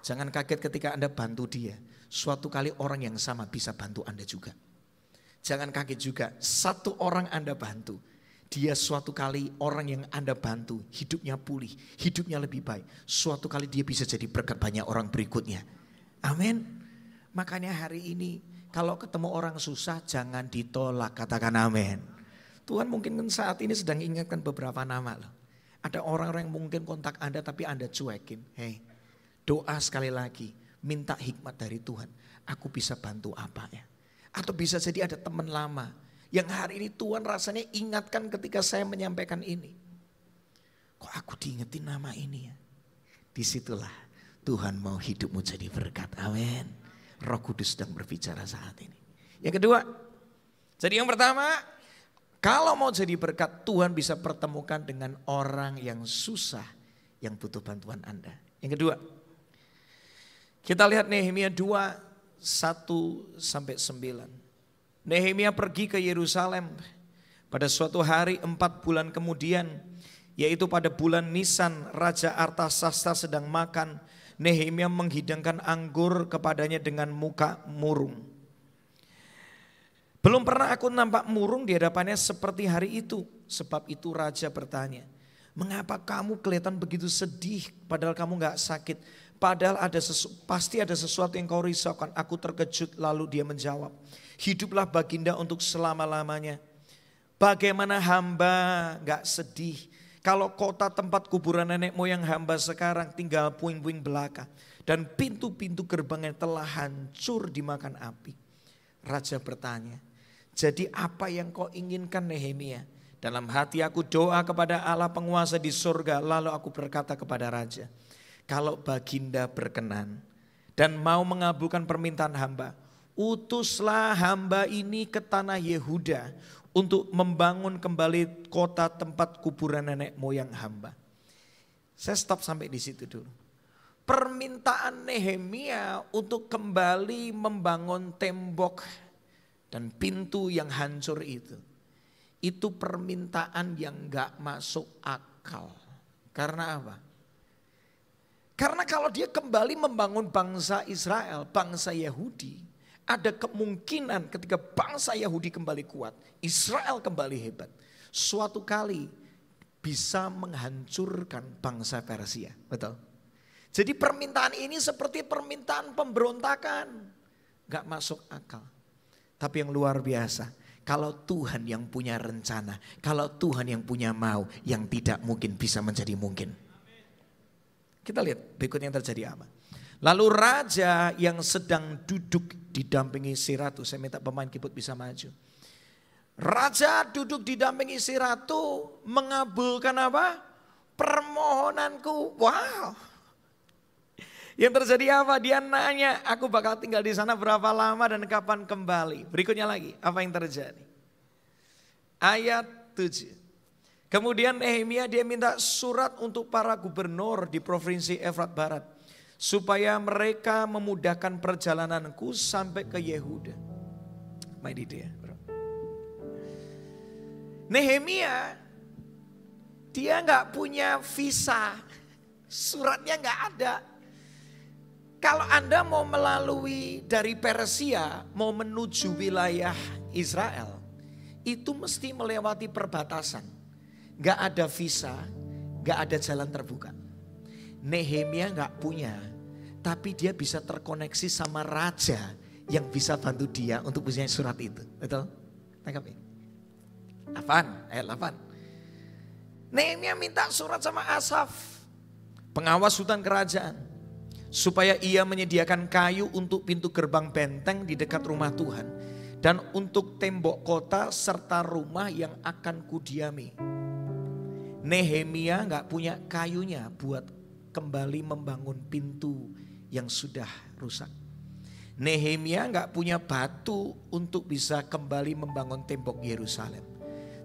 Jangan kaget ketika Anda bantu dia, suatu kali orang yang sama bisa bantu Anda juga. Jangan kaget juga, satu orang Anda bantu, dia suatu kali orang yang Anda bantu, hidupnya pulih, hidupnya lebih baik. Suatu kali dia bisa jadi berkat banyak orang berikutnya. Amin. Makanya hari ini kalau ketemu orang susah jangan ditolak, katakan amin. Tuhan mungkin saat ini sedang ingatkan beberapa nama loh. Ada orang-orang yang mungkin kontak Anda tapi Anda cuekin. Hei, doa sekali lagi, minta hikmat dari Tuhan. Aku bisa bantu apa ya? Atau bisa jadi ada teman lama yang hari ini Tuhan rasanya ingatkan ketika saya menyampaikan ini. Kok aku diingetin nama ini ya? Disitulah Tuhan mau hidupmu jadi berkat. Amin. Roh Kudus sedang berbicara saat ini. Yang kedua, jadi yang pertama, kalau mau jadi berkat, Tuhan bisa pertemukan dengan orang yang susah, yang butuh bantuan Anda. Yang kedua, kita lihat Nehemia 2, 1-9. Nehemia pergi ke Yerusalem pada suatu hari 4 bulan kemudian, yaitu pada bulan Nisan, Raja Artasasta sedang makan. Nehemia menghidangkan anggur kepadanya dengan muka murung. Belum pernah aku nampak murung di hadapannya seperti hari itu. Sebab itu raja bertanya, mengapa kamu kelihatan begitu sedih padahal kamu gak sakit? Padahal pasti ada sesuatu yang kau risaukan. Aku terkejut, lalu dia menjawab, hiduplah baginda untuk selama-lamanya. Bagaimana hamba gak sedih kalau kota tempat kuburan nenek moyang hamba sekarang tinggal puing-puing belaka. Dan pintu-pintu gerbangnya telah hancur dimakan api. Raja bertanya, jadi apa yang kau inginkan Nehemia? Dalam hati aku doa kepada Allah penguasa di surga. Lalu aku berkata kepada raja, kalau baginda berkenan dan mau mengabulkan permintaan hamba, utuslah hamba ini ke tanah Yehuda untuk membangun kembali kota tempat kuburan nenek moyang hamba. Saya stop sampai di situ dulu. Permintaan Nehemia untuk kembali membangun tembok dan pintu yang hancur itu permintaan yang gak masuk akal. Karena apa? Karena kalau dia kembali membangun bangsa Israel, bangsa Yahudi, ada kemungkinan ketika bangsa Yahudi kembali kuat, Israel kembali hebat, suatu kali bisa menghancurkan bangsa Persia. Betul? Jadi permintaan ini seperti permintaan pemberontakan. Gak masuk akal. Tapi yang luar biasa, kalau Tuhan yang punya rencana, kalau Tuhan yang punya mau, yang tidak mungkin bisa menjadi mungkin. Kita lihat berikutnya yang terjadi apa. Lalu raja yang sedang duduk didampingi si ratu, saya minta pemain keyboard bisa maju. Raja duduk didampingi si ratu mengabulkan apa? Permohonanku. Wow. Yang terjadi apa? Dia nanya, aku bakal tinggal di sana berapa lama dan kapan kembali. Berikutnya lagi, apa yang terjadi? Ayat 7. Kemudian Nehemia dia minta surat untuk para gubernur di provinsi Efrat Barat. Supaya mereka memudahkan perjalananku sampai ke Yehuda. My dear, bro. Nehemia, dia gak punya visa. Suratnya gak ada. Kalau Anda mau melalui dari Persia, mau menuju wilayah Israel, itu mesti melewati perbatasan. Gak ada visa, gak ada jalan terbuka. Nehemia gak punya, tapi dia bisa terkoneksi sama raja yang bisa bantu dia untuk punya surat itu. Betul? Tangkap ini. 8, ayat 8. Nehemia minta surat sama Asaf, pengawas hutan kerajaan. Supaya ia menyediakan kayu untuk pintu gerbang benteng di dekat rumah Tuhan. Dan untuk tembok kota serta rumah yang akan kudiami. Nehemia gak punya kayunya buat kembali membangun pintu yang sudah rusak. Nehemia gak punya batu untuk bisa kembali membangun tembok Yerusalem.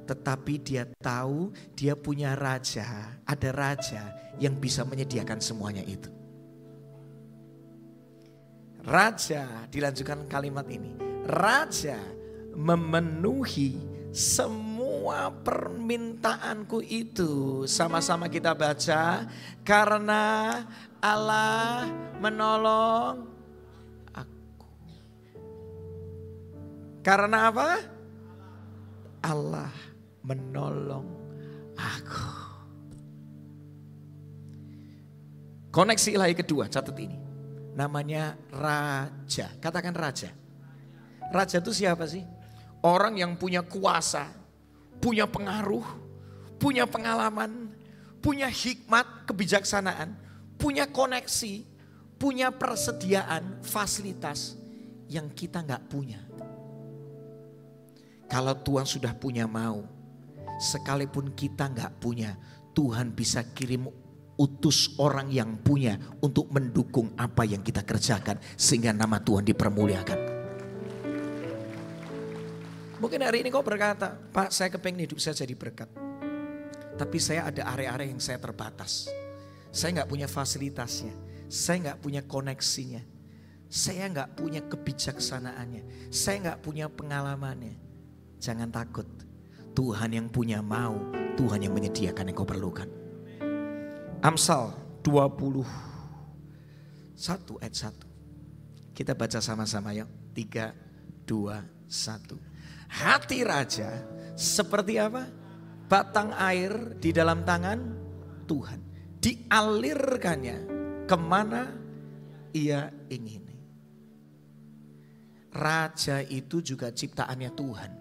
Tetapi dia tahu dia punya raja, ada raja yang bisa menyediakan semuanya itu. Raja, dilanjutkan kalimat ini, raja memenuhi semua semua permintaanku itu. Sama-sama kita baca. Karena Allah menolong aku. Karena apa? Allah menolong aku. Koneksi ilahi kedua, catat ini. Namanya raja. Katakan raja. Raja itu siapa sih? Orang yang punya kuasa, punya pengaruh, punya pengalaman, punya hikmat, kebijaksanaan, punya koneksi, punya persediaan, fasilitas yang kita nggak punya. Kalau Tuhan sudah punya mau, sekalipun kita nggak punya, Tuhan bisa kirim utus orang yang punya untuk mendukung apa yang kita kerjakan sehingga nama Tuhan dipermuliakan. Mungkin hari ini kau berkata, Pak, saya kepengen hidup saya jadi berkat. Tapi saya ada area-area yang saya terbatas. Saya nggak punya fasilitasnya. Saya nggak punya koneksinya. Saya nggak punya kebijaksanaannya. Saya nggak punya pengalamannya. Jangan takut. Tuhan yang punya mau, Tuhan yang menyediakan yang kau perlukan. Amsal 21 ayat 1. Kita baca sama-sama yuk. 3, 2, 1. Hati raja seperti apa? Batang air di dalam tangan Tuhan. Dialirkannya kemana ia ingini. Raja itu juga ciptaannya Tuhan.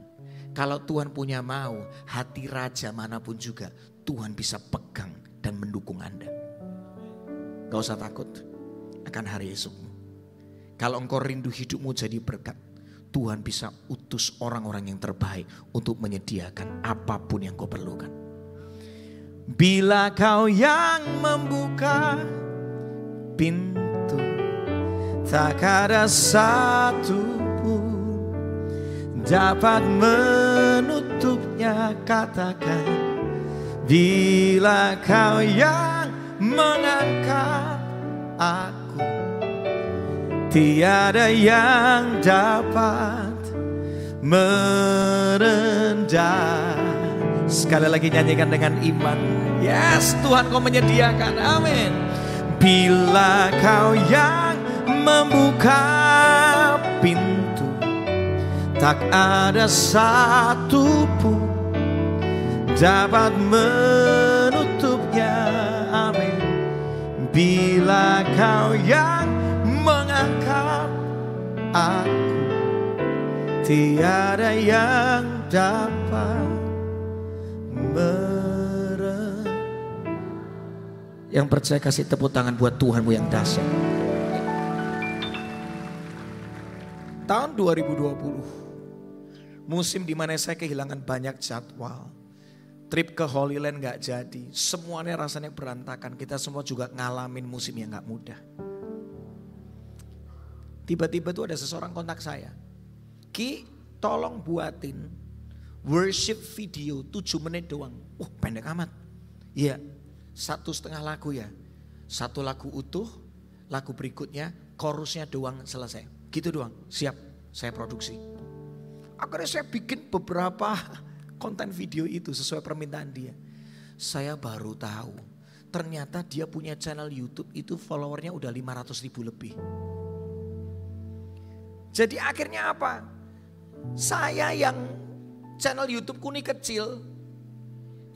Kalau Tuhan punya mau, hati raja manapun juga Tuhan bisa pegang dan mendukung Anda. Gak usah takut akan hari esokmu. Kalau engkau rindu hidupmu jadi berkat, Tuhan bisa utus orang-orang yang terbaik untuk menyediakan apapun yang kau perlukan. Bila kau yang membuka pintu, tak ada satu pun dapat menutupnya. Katakan, bila kau yang mengangkat aku, tiada yang dapat merendah. Sekali lagi nyanyikan dengan iman. Yes, Tuhan kau menyediakan. Amin. Bila kau yang membuka pintu, tak ada satu pun dapat menutupnya. Amin. Bila kau yang mengangkat aku, tiada yang dapat Yang percaya kasih tepuk tangan buat Tuhanmu yang dahsyat. Tahun 2020, musim dimana saya kehilangan banyak jadwal. Trip ke Holy Land gak jadi, semuanya rasanya berantakan. Kita semua juga ngalamin musim yang gak mudah. Tiba-tiba tuh ada seseorang kontak saya. Ki, tolong buatin worship video 7 menit doang. Pendek amat. Iya, 1,5 lagu ya. 1 lagu utuh, lagu berikutnya, chorusnya doang selesai. Gitu doang, siap saya produksi. Akhirnya saya bikin beberapa konten video itu sesuai permintaan dia. Saya baru tahu, ternyata dia punya channel YouTube itu followernya udah 500.000 lebih. Jadi akhirnya apa? Saya yang channel YouTubeku ini kecil,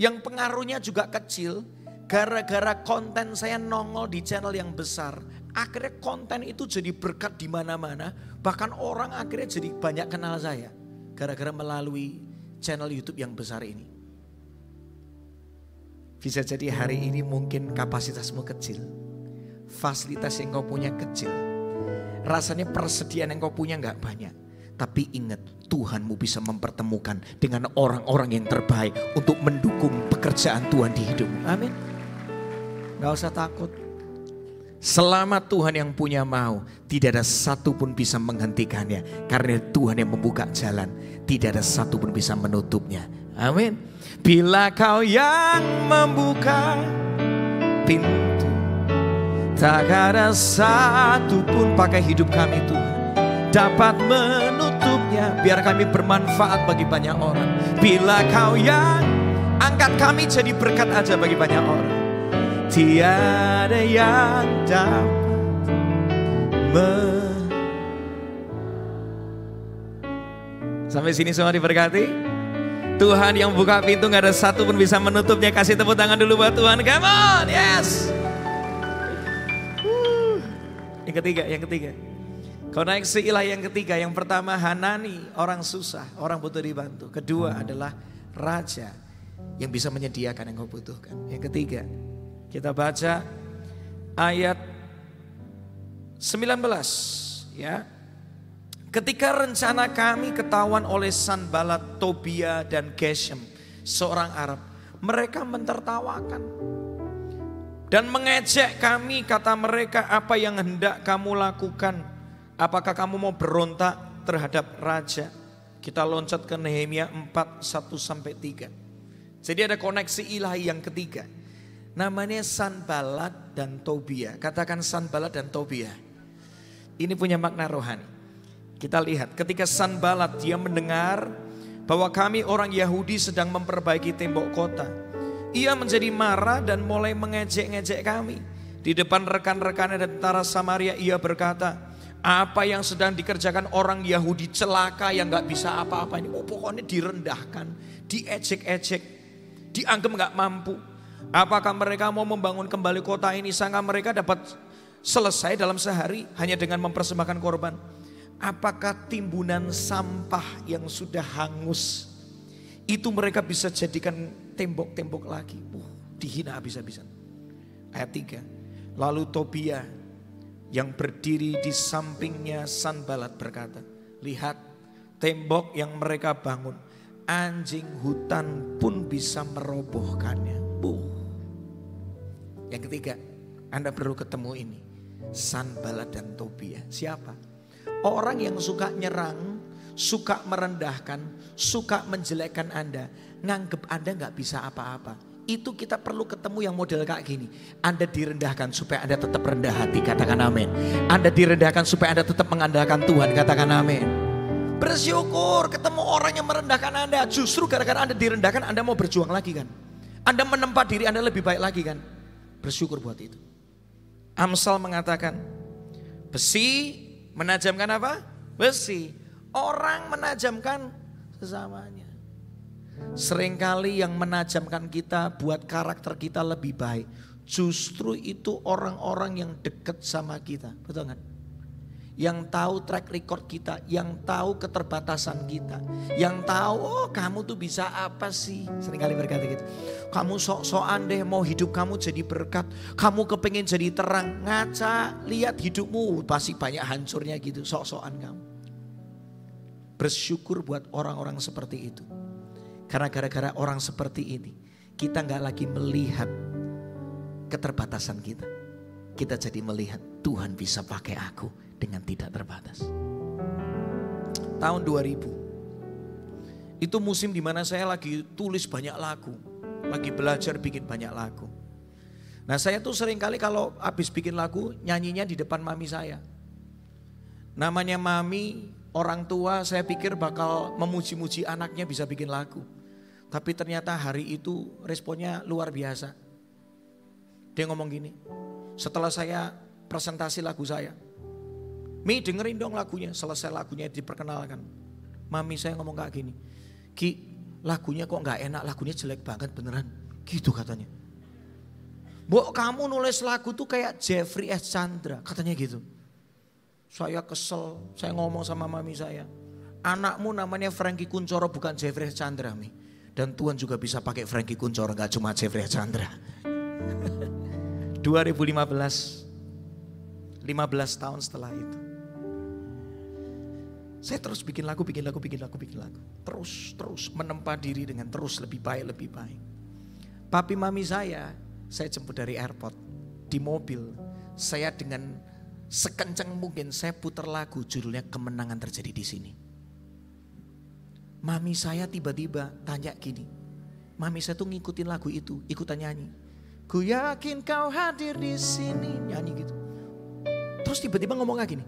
yang pengaruhnya juga kecil, gara-gara konten saya nongol di channel yang besar, akhirnya konten itu jadi berkat di mana-mana. Bahkan orang akhirnya jadi banyak kenal saya, gara-gara melalui channel YouTube yang besar ini. Bisa jadi hari ini mungkin kapasitasmu kecil, fasilitas yang kau punya kecil, rasanya persediaan yang kau punya gak banyak. Tapi ingat, Tuhanmu bisa mempertemukan dengan orang-orang yang terbaik untuk mendukung pekerjaan Tuhan di hidupmu. Amin. Gak usah takut. Selama Tuhan yang punya mau, tidak ada satu pun bisa menghentikannya. Karena Tuhan yang membuka jalan, tidak ada satu pun bisa menutupnya. Amin. Bila kau yang membuka pintu, tak ada satu pun pakai hidup kami Tuhan dapat menutup manfaatnya, biar kami bermanfaat bagi banyak orang. Bila Kau yang angkat kami jadi berkat aja bagi banyak orang. Tiada yang dapat Sampai sini semua diberkati. Tuhan yang buka pintu, gak ada satu pun bisa menutupnya. Kasih tepuk tangan dulu buat Tuhan. Come on, yes. Yang ketiga. Koneksi ilahi yang ketiga. Yang pertama Hanani, orang susah, orang butuh dibantu. Kedua adalah raja yang bisa menyediakan yang kau butuhkan. Yang ketiga, kita baca ayat 19 ya. Ketika rencana kami ketahuan oleh Sanbalat, Tobia dan Geshem, seorang Arab, mereka mentertawakan dan mengejek kami. Kata mereka, apa yang hendak kamu lakukan? Apakah kamu mau berontak terhadap raja? Kita loncat ke Nehemia 4, 1-3. Jadi ada koneksi ilahi yang ketiga. Namanya Sanbalat dan Tobia. Katakan Sanbalat dan Tobia. Ini punya makna rohani. Kita lihat ketika Sanbalat dia mendengar bahwa kami orang Yahudi sedang memperbaiki tembok kota. Ia menjadi marah dan mulai mengejek-ngejek kami. Di depan rekan-rekannya dan tentara Samaria ia berkata, apa yang sedang dikerjakan orang Yahudi celaka yang gak bisa apa-apa ini. Pokoknya direndahkan, diejek-ejek, dianggap gak mampu. Apakah mereka mau membangun kembali kota ini? Sangka mereka dapat selesai dalam sehari hanya dengan mempersembahkan korban. Apakah timbunan sampah yang sudah hangus itu mereka bisa jadikan tembok-tembok lagi? Dihina habis-habisan. Ayat 3. Lalu Tobia yang berdiri di sampingnya Sanbalat berkata, lihat tembok yang mereka bangun, anjing hutan pun bisa merobohkannya. Yang ketiga, Anda perlu ketemu ini, Sanbalat dan Tobia. Siapa? Orang yang suka nyerang, suka merendahkan, suka menjelekkan Anda, nganggep Anda gak bisa apa-apa. Itu kita perlu ketemu yang model kayak gini. Anda direndahkan supaya Anda tetap rendah hati, katakan amin. Anda direndahkan supaya Anda tetap mengandalkan Tuhan, katakan amin. Bersyukur ketemu orang yang merendahkan Anda. Justru gara-gara Anda direndahkan, Anda mau berjuang lagi kan. Anda menempa diri Anda lebih baik lagi kan. Bersyukur buat itu. Amsal mengatakan, besi menajamkan apa? Besi. Orang menajamkan sesamanya. Seringkali yang menajamkan kita buat karakter kita lebih baik. Justru itu orang-orang yang dekat sama kita. Betul kan? Yang tahu track record kita, yang tahu keterbatasan kita, yang tahu oh kamu tuh bisa apa sih. Seringkali berkata gitu. Kamu sok-sokan deh mau hidup kamu jadi berkat. Kamu kepengen jadi terang. Ngaca, lihat hidupmu pasti banyak hancurnya gitu. Sok-sokan kamu. Bersyukur buat orang-orang seperti itu. Karena gara-gara orang seperti ini, kita gak lagi melihat keterbatasan kita. Kita jadi melihat Tuhan bisa pakai aku dengan tidak terbatas. Tahun 2000, itu musim dimana saya lagi tulis banyak lagu. Lagi belajar bikin banyak lagu. Nah saya tuh sering kali kalau habis bikin lagu, nyanyinya di depan mami saya. Namanya mami, orang tua, saya pikir bakal memuji-muji anaknya bisa bikin lagu. Tapi ternyata hari itu responnya luar biasa. Dia ngomong gini, setelah saya presentasi lagu saya, Mi dengerin dong lagunya. Selesai lagunya diperkenalkan, mami saya ngomong kayak gini, Ki lagunya kok gak enak, lagunya jelek banget beneran. Gitu katanya. Mbok kamu nulis lagu tuh kayak Jeffrey S. Chandra, katanya gitu. Saya kesel, saya ngomong sama mami saya, anakmu namanya Franky Kuncoro bukan Jeffrey S. Chandra Mi. Dan Tuhan juga bisa pakai Franky Kuncoro, gak cuma Jeffrey S. Chandra. 2015, 15 tahun setelah itu. Saya terus bikin lagu. Terus menempa diri dengan terus lebih baik. Papi mami saya jemput dari airport. Di mobil, saya dengan sekencang mungkin saya putar lagu judulnya Kemenangan Terjadi di Sini. Mami saya tiba-tiba tanya gini. Mami saya tuh ngikutin lagu itu, ikutan nyanyi. Ku yakin kau hadir di sini, nyanyi gitu. Terus tiba-tiba ngomong kayak gini,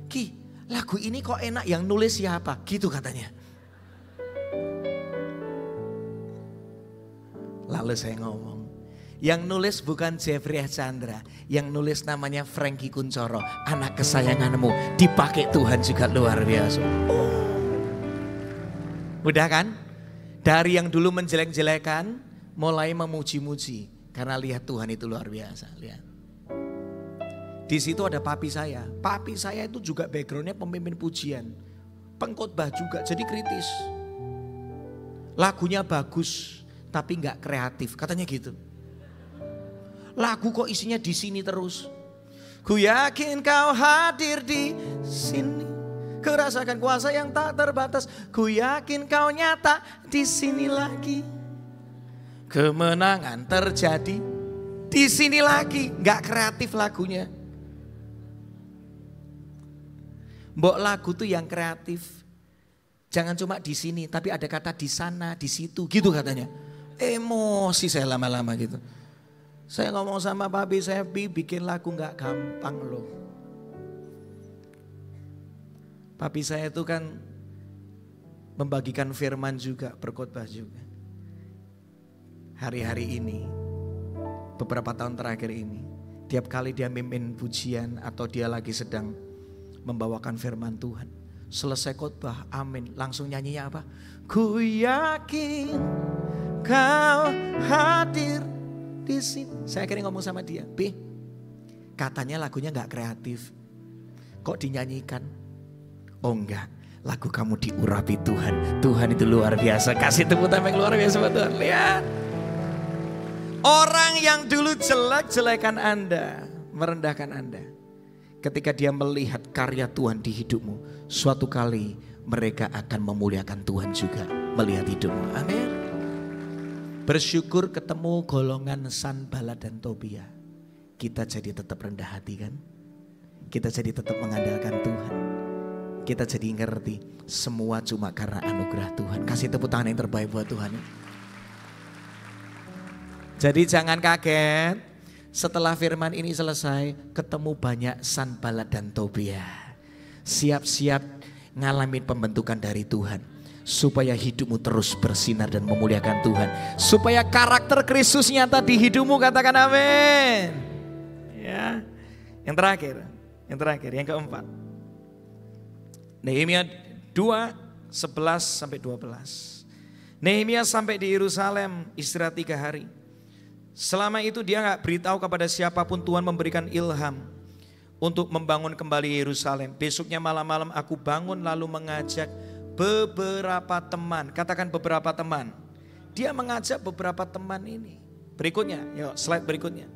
Ki, lagu ini kok enak, yang nulis siapa? Gitu katanya. Lalu saya ngomong, yang nulis bukan Jeffrey Chandra, yang nulis namanya Frankie Kuncoro, anak kesayanganmu, dipakai Tuhan juga luar biasa. Udah kan? Dari yang dulu menjelek-jelekan, mulai memuji-muji. Karena lihat Tuhan itu luar biasa. Lihat. Di situ ada papi saya. Papi saya itu juga backgroundnya pemimpin pujian. Pengkhotbah juga, jadi kritis. Lagunya bagus, tapi gak kreatif. Katanya gitu. Lagu kok isinya di sini terus. Ku yakin kau hadir di sini. Kerasakan kuasa yang tak terbatas. Ku yakin kau nyata di sini lagi. Kemenangan terjadi di sini lagi. Gak kreatif lagunya. Mbok lagu tuh yang kreatif. Jangan cuma di sini, tapi ada kata di sana, di situ, gitu katanya. Emosi saya lama-lama gitu. Saya ngomong sama papi saya, bikin lagu gak gampang loh. Papi saya itu kan membagikan firman juga, berkhotbah juga. Hari-hari ini, beberapa tahun terakhir ini, tiap kali dia mimpin pujian atau dia lagi sedang membawakan firman Tuhan, selesai khotbah, amin, langsung nyanyinya apa? Ku yakin kau hadir di sini. Saya akhirnya ngomong sama dia, B, katanya lagunya gak kreatif, kok dinyanyikan? Oh enggak, lagu kamu diurapi Tuhan. Tuhan itu luar biasa. Kasih tepuk tangan yang luar biasa buat Tuhan. Lihat. Orang yang dulu jelek-jelekan Anda, merendahkan Anda, ketika dia melihat karya Tuhan di hidupmu, suatu kali mereka akan memuliakan Tuhan juga melihat hidupmu. Amin. Bersyukur ketemu golongan Sanballat dan Tobia. Kita jadi tetap rendah hati kan? Kita jadi tetap mengandalkan Tuhan. Kita jadi ngerti semua cuma karena anugerah Tuhan. Kasih tepuk tangan yang terbaik buat Tuhan. Jadi jangan kaget setelah firman ini selesai ketemu banyak Sanballat dan Tobia. Siap-siap ngalamin pembentukan dari Tuhan. Supaya hidupmu terus bersinar dan memuliakan Tuhan. Supaya karakter Kristus nyata di hidupmu, katakan amin. Ya. Yang terakhir, yang keempat. Nehemia 2:11-12. Nehemia sampai di Yerusalem istirahat 3 hari. Selama itu dia gak beritahu kepada siapapun, Tuhan memberikan ilham untuk membangun kembali Yerusalem. Besoknya malam-malam aku bangun lalu mengajak beberapa teman. Katakan beberapa teman. Dia mengajak beberapa teman ini. Berikutnya, yuk slide berikutnya.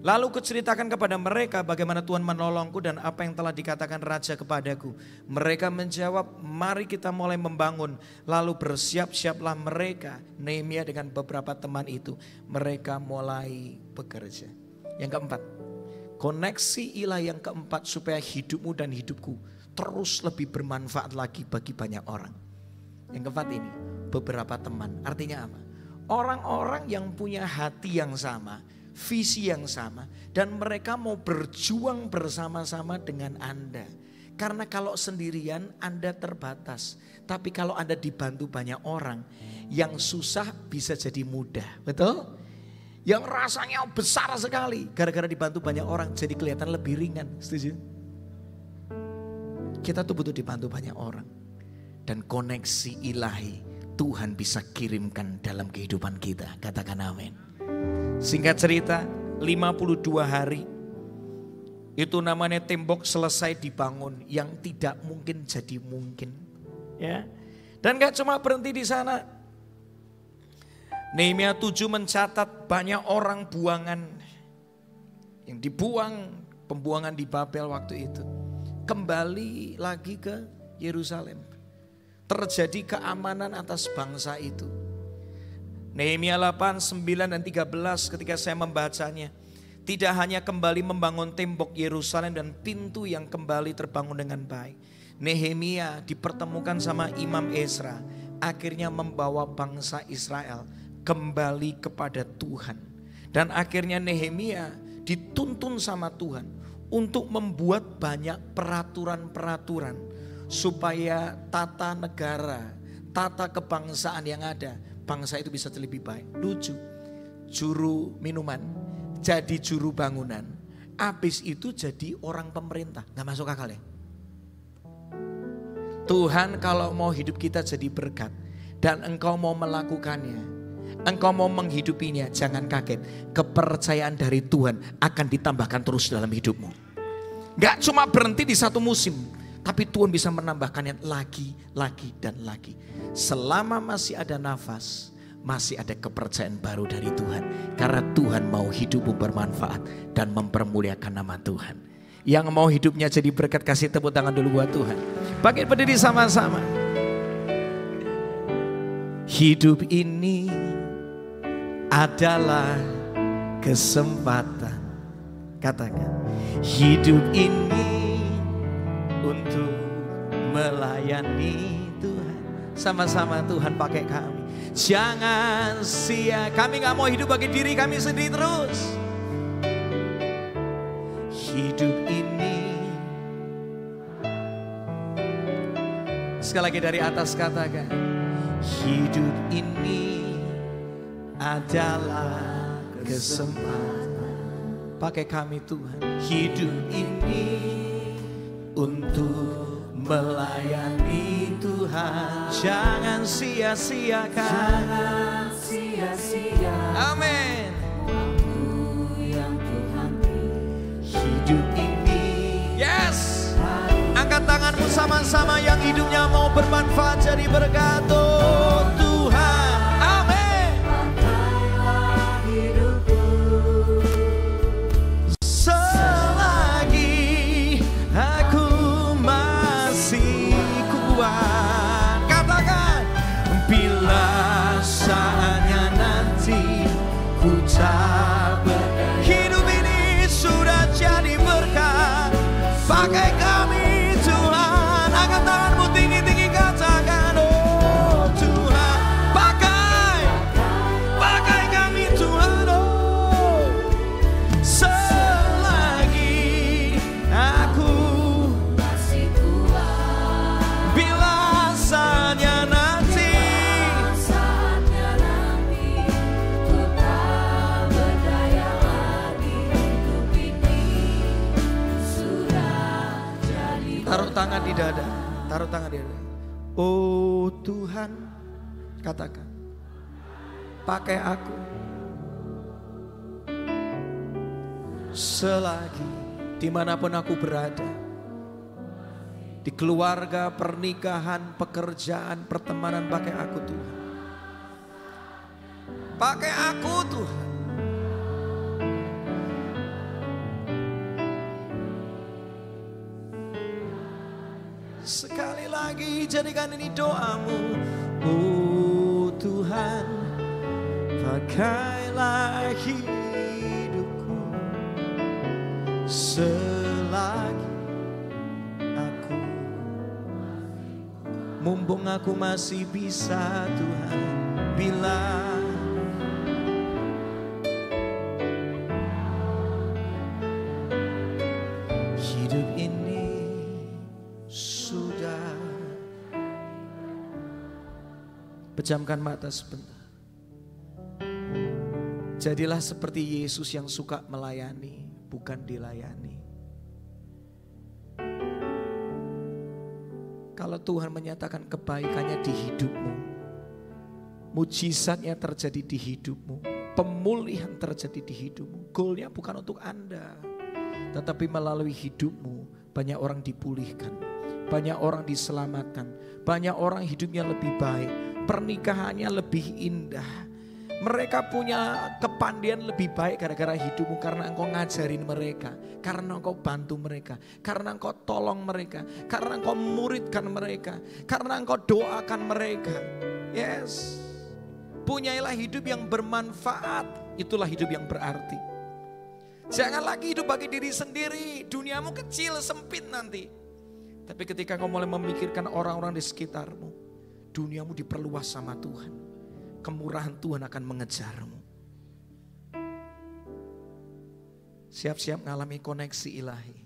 Lalu kuceritakan kepada mereka bagaimana Tuhan menolongku dan apa yang telah dikatakan Raja kepadaku. Mereka menjawab, mari kita mulai membangun. Lalu bersiap-siaplah mereka, Nehemia dengan beberapa teman itu. Mereka mulai bekerja. Yang keempat, koneksi ilahi yang keempat supaya hidupmu dan hidupku terus lebih bermanfaat lagi bagi banyak orang. Yang keempat ini, beberapa teman. Artinya apa? Orang-orang yang punya hati yang sama, visi yang sama, dan mereka mau berjuang bersama-sama dengan Anda. Karena kalau sendirian Anda terbatas, tapi kalau Anda dibantu banyak orang, yang susah bisa jadi mudah, betul? Yang rasanya besar sekali, gara-gara dibantu banyak orang jadi kelihatan lebih ringan, setuju? Kita tuh butuh dibantu banyak orang, dan koneksi ilahi Tuhan bisa kirimkan dalam kehidupan kita, katakan amin. Singkat cerita, 52 hari itu namanya tembok selesai dibangun yang tidak mungkin jadi mungkin. Ya. Dan gak cuma berhenti di sana. Nehemia 7 mencatat banyak orang buangan yang dibuang, pembuangan di Babel waktu itu. Kembali lagi ke Yerusalem. Terjadi keamanan atas bangsa itu. Nehemia 8, 9 dan 13 ketika saya membacanya. Tidak hanya kembali membangun tembok Yerusalem dan pintu yang kembali terbangun dengan baik. Nehemia dipertemukan sama Imam Ezra. Akhirnya membawa bangsa Israel kembali kepada Tuhan. Dan akhirnya Nehemia dituntun sama Tuhan untuk membuat banyak peraturan-peraturan supaya tata negara, tata kebangsaan yang ada, bangsa itu bisa lebih baik. Lucu, juru minuman jadi juru bangunan, habis itu jadi orang pemerintah. Gak masuk akal ya? Tuhan kalau mau hidup kita jadi berkat dan engkau mau melakukannya, engkau mau menghidupinya, jangan kaget. Kepercayaan dari Tuhan akan ditambahkan terus dalam hidupmu. Gak cuma berhenti di satu musim, tapi Tuhan bisa menambahkannya lagi, lagi, dan lagi. Selama masih ada nafas, masih ada kepercayaan baru dari Tuhan. Karena Tuhan mau hidupmu bermanfaat dan mempermuliakan nama Tuhan. Yang mau hidupnya jadi berkat, kasih tepuk tangan dulu buat Tuhan. Bangkit berdiri sama-sama. Hidup ini adalah kesempatan. Katakan, hidup ini untuk melayani Tuhan. Sama-sama Tuhan pakai kami. Jangan sia, kami gak mau hidup bagi diri kami sendiri terus. Hidup ini, sekali lagi dari atas katakan, hidup ini adalah kesempatan. Pakai kami Tuhan. Hidup ini untuk melayani Tuhan. Jangan sia-siakan. Jangan sia-siakan. Amin. Hidup ini, yes. Angkat tanganmu sama-sama yang hidupnya mau bermanfaat jadi berkat. Oh Tuhan, amin. Selagi aku masih kuat, katakan, bila saatnya nanti ku tak hidup ini sudah jadi berkat. Pakai kami Tuhan, angkat tanganmu tinggi-tinggi katakan, oh Tuhan, pakai kami Tuhan, oh. Selagi aku masih kuat, bila saatnya nanti ku tak berdaya lagi, hidup ini sudah jadi. Taruh tangan di dada, taruh tangan di dada. Oh Tuhan, katakan, pakai aku. Selagi dimanapun aku berada, di keluarga, pernikahan, pekerjaan, pertemanan, pakai aku Tuhan. Pakai aku Tuhan. Sekali lagi jadikan ini doamu. Oh Tuhan, pakailah hidupku selagi aku, mumpung aku masih bisa Tuhan. Bila hidup ini sudah, pejamkan mata sebentar. Jadilah seperti Yesus yang suka melayani, bukan dilayani. Kalau Tuhan menyatakan kebaikannya di hidupmu, mujizatnya terjadi di hidupmu, pemulihan terjadi di hidupmu, goalnya bukan untuk Anda, tetapi melalui hidupmu banyak orang dipulihkan, banyak orang diselamatkan, banyak orang hidupnya lebih baik, pernikahannya lebih indah. Mereka punya kepandian lebih baik gara-gara hidupmu, karena engkau ngajarin mereka, karena engkau bantu mereka, karena engkau tolong mereka, karena engkau muridkan mereka, karena engkau doakan mereka. Yes, punyailah hidup yang bermanfaat, itulah hidup yang berarti. Jangan lagi hidup bagi diri sendiri, duniamu kecil, sempit nanti. Tapi ketika kau mulai memikirkan orang-orang di sekitarmu, duniamu diperluas sama Tuhan. Kemurahan Tuhan akan mengejarmu. Siap-siap ngalami koneksi ilahi.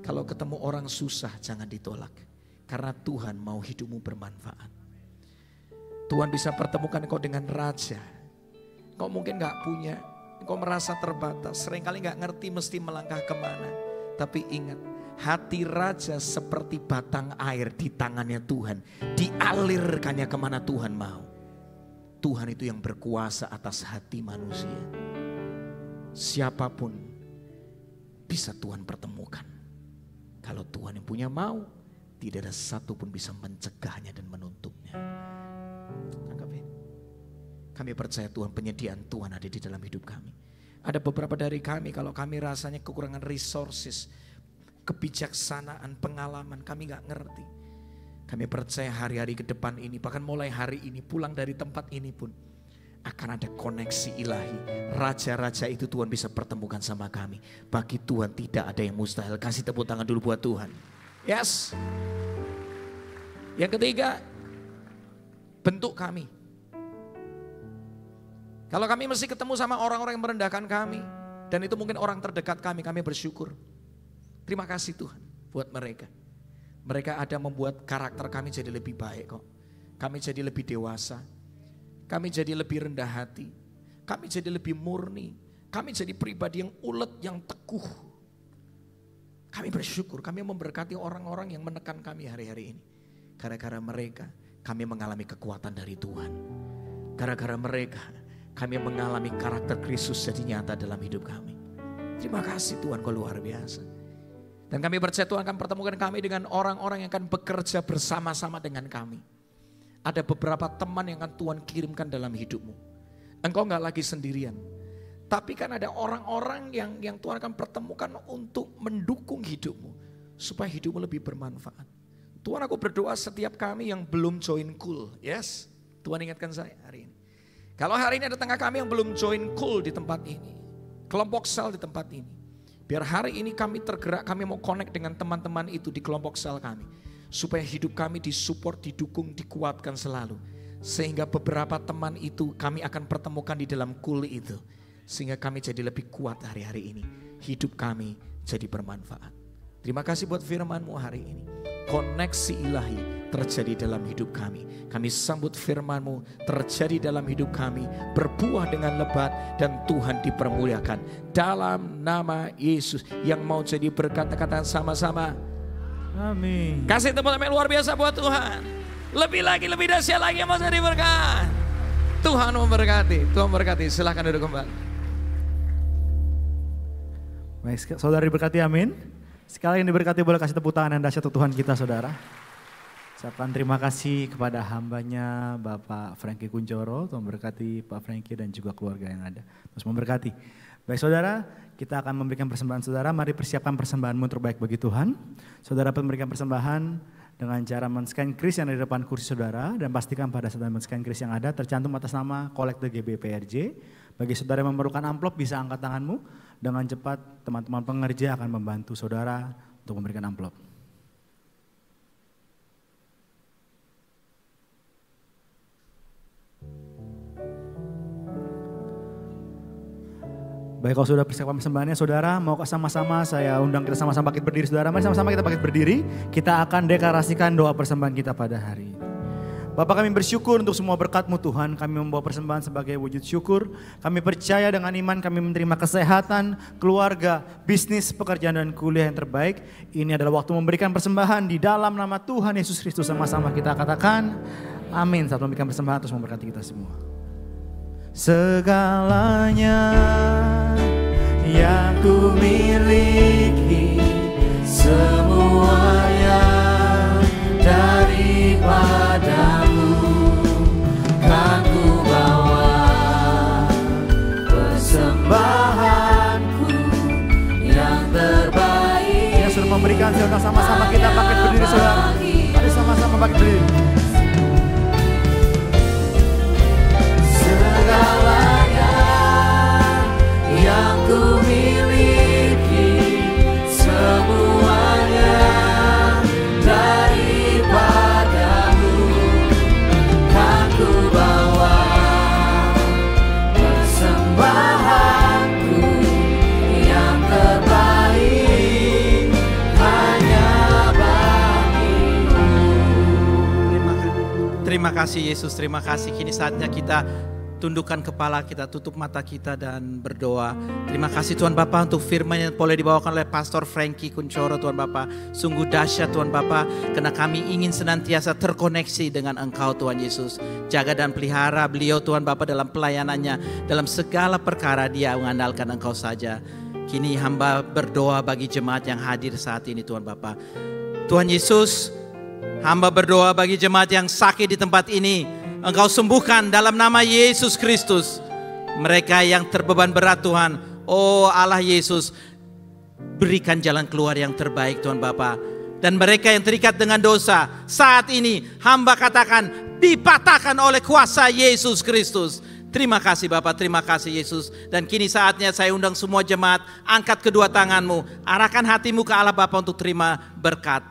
Kalau ketemu orang susah jangan ditolak. Karena Tuhan mau hidupmu bermanfaat. Tuhan bisa pertemukan engkau dengan raja. Engkau mungkin gak punya, engkau merasa terbatas. Seringkali gak ngerti mesti melangkah kemana. Tapi ingat, hati raja seperti batang air di tangannya Tuhan. Dialirkannya kemana Tuhan mau. Tuhan itu yang berkuasa atas hati manusia. Siapapun bisa Tuhan pertemukan. Kalau Tuhan yang punya mau, tidak ada satu pun bisa mencegahnya dan menuntupnya. Kami percaya Tuhan, penyediaan Tuhan ada di dalam hidup kami. Ada beberapa dari kami, kalau kami rasanya kekurangan resources, kebijaksanaan, pengalaman, kami gak ngerti. Kami percaya hari-hari ke depan ini, bahkan mulai hari ini, pulang dari tempat ini pun, akan ada koneksi ilahi. Raja-raja itu Tuhan bisa pertemukan sama kami. Bagi Tuhan tidak ada yang mustahil. Kasih tepuk tangan dulu buat Tuhan. Yes. Yang ketiga, bentuk kami. Kalau kami mesti ketemu sama orang-orang yang merendahkan kami, dan itu mungkin orang terdekat kami bersyukur. Terima kasih Tuhan buat mereka. Mereka ada membuat karakter kami jadi lebih baik kok. Kami jadi lebih dewasa. Kami jadi lebih rendah hati. Kami jadi lebih murni. Kami jadi pribadi yang ulet, yang teguh. Kami bersyukur, kami memberkati orang-orang yang menekan kami hari-hari ini. Gara-gara mereka, kami mengalami kekuatan dari Tuhan. Gara-gara mereka, kami mengalami karakter Kristus jadi nyata dalam hidup kami. Terima kasih Tuhan, kau luar biasa. Dan kami percaya Tuhan akan pertemukan kami dengan orang-orang yang akan bekerja bersama-sama dengan kami. Ada beberapa teman yang akan Tuhan kirimkan dalam hidupmu. Engkau gak lagi sendirian. Tapi kan ada orang-orang yang Tuhan akan pertemukan untuk mendukung hidupmu. Supaya hidupmu lebih bermanfaat. Tuhan, aku berdoa setiap kami yang belum join Cool. Yes, Tuhan ingatkan saya hari ini. Kalau hari ini ada tengah kami yang belum join Cool di tempat ini. Kelompok sel di tempat ini. Biar hari ini kami tergerak, kami mau connect dengan teman-teman itu di kelompok sel kami. Supaya hidup kami disupport, didukung, dikuatkan selalu. Sehingga beberapa teman itu kami akan pertemukan di dalam Cool itu. Sehingga kami jadi lebih kuat hari-hari ini. Hidup kami jadi bermanfaat. Terima kasih buat firman-Mu hari ini. Koneksi ilahi terjadi dalam hidup kami. Kami sambut firman-Mu terjadi dalam hidup kami. Berbuah dengan lebat dan Tuhan dipermuliakan. Dalam nama Yesus yang mau jadi berkat, katakan sama-sama. Amin. Kasih tepuk tangan luar biasa buat Tuhan. Lebih lagi, lebih dahsyat lagi yang mau jadi berkat. Tuhan memberkati, Tuhan memberkati. Silahkan duduk kembali. Baik, saudara diberkati, amin. Sekali yang diberkati boleh kasih tepuk tangan yang dahsyat untuk Tuhan kita, saudara. Ucapkan terima kasih kepada hambanya Bapak Frankie Kunchoro. Tuhan memberkati Pak Frankie dan juga keluarga yang ada. Terus memberkati. Baik saudara, kita akan memberikan persembahan saudara. Mari persiapkan persembahanmu terbaik bagi Tuhan. Saudara dapat memberikan persembahan dengan cara men-scan kris yang ada di depan kursi saudara. Dan pastikan pada saat men-scan kris yang ada tercantum atas nama kolektor GBPRJ. Bagi saudara yang memerlukan amplop bisa angkat tanganmu. Dengan cepat teman-teman pengerja akan membantu saudara untuk memberikan amplop. Baik, kalau sudah persiapkan persembahannya saudara, mau sama-sama saya undang kita sama-sama bangkit berdiri saudara. Mari sama-sama kita bangkit berdiri, kita akan deklarasikan doa persembahan kita pada hari ini. Bapak, kami bersyukur untuk semua berkat-Mu Tuhan, kami membawa persembahan sebagai wujud syukur. Kami percaya dengan iman kami menerima kesehatan, keluarga, bisnis, pekerjaan dan kuliah yang terbaik. Ini adalah waktu memberikan persembahan di dalam nama Tuhan Yesus Kristus. Sama-sama kita katakan amin saat memberikan persembahan terus memberkati kita semua. Segalanya yang ku miliki, semuanya daripadamu, kan ku bawa persembahanku yang terbaik. Ya sudah memberikan, saudara sama-sama kita bangkit berdiri saudara. Mari sama-sama bangkit berdiri. Segalanya yang ku miliki, semuanya daripadamu, kan ku bawa persembahanku yang kasih Yesus, terima kasih. Kini saatnya kita tundukkan kepala kita, tutup mata kita dan berdoa. Terima kasih Tuhan Bapa untuk firman yang boleh dibawakan oleh Pastor Frankie Kuncoro Tuhan Bapa. Sungguh dahsyat Tuhan Bapa, karena kami ingin senantiasa terkoneksi dengan Engkau Tuhan Yesus. Jaga dan pelihara beliau Tuhan Bapa dalam pelayanannya, dalam segala perkara dia mengandalkan Engkau saja. Kini hamba berdoa bagi jemaat yang hadir saat ini Tuhan Bapa. Tuhan Yesus, hamba berdoa bagi jemaat yang sakit di tempat ini. Engkau sembuhkan dalam nama Yesus Kristus. Mereka yang terbeban berat Tuhan, oh Allah Yesus, berikan jalan keluar yang terbaik Tuhan Bapa. Dan mereka yang terikat dengan dosa, saat ini hamba katakan dipatahkan oleh kuasa Yesus Kristus. Terima kasih Bapak, terima kasih Yesus. Dan kini saatnya saya undang semua jemaat, angkat kedua tanganmu, arahkan hatimu ke Allah Bapa untuk terima berkat.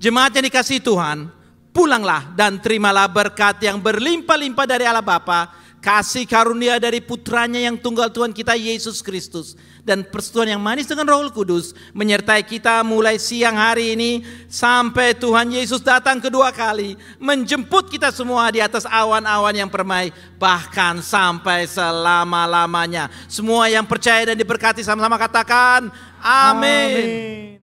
Jemaat yang dikasihi Tuhan, pulanglah dan terimalah berkat yang berlimpah-limpah dari Allah Bapa, kasih karunia dari putranya yang tunggal Tuhan kita Yesus Kristus, dan persekutuan yang manis dengan Roh Kudus menyertai kita mulai siang hari ini sampai Tuhan Yesus datang kedua kali, menjemput kita semua di atas awan-awan yang permai, bahkan sampai selama-lamanya. Semua yang percaya dan diberkati sama-sama katakan amin.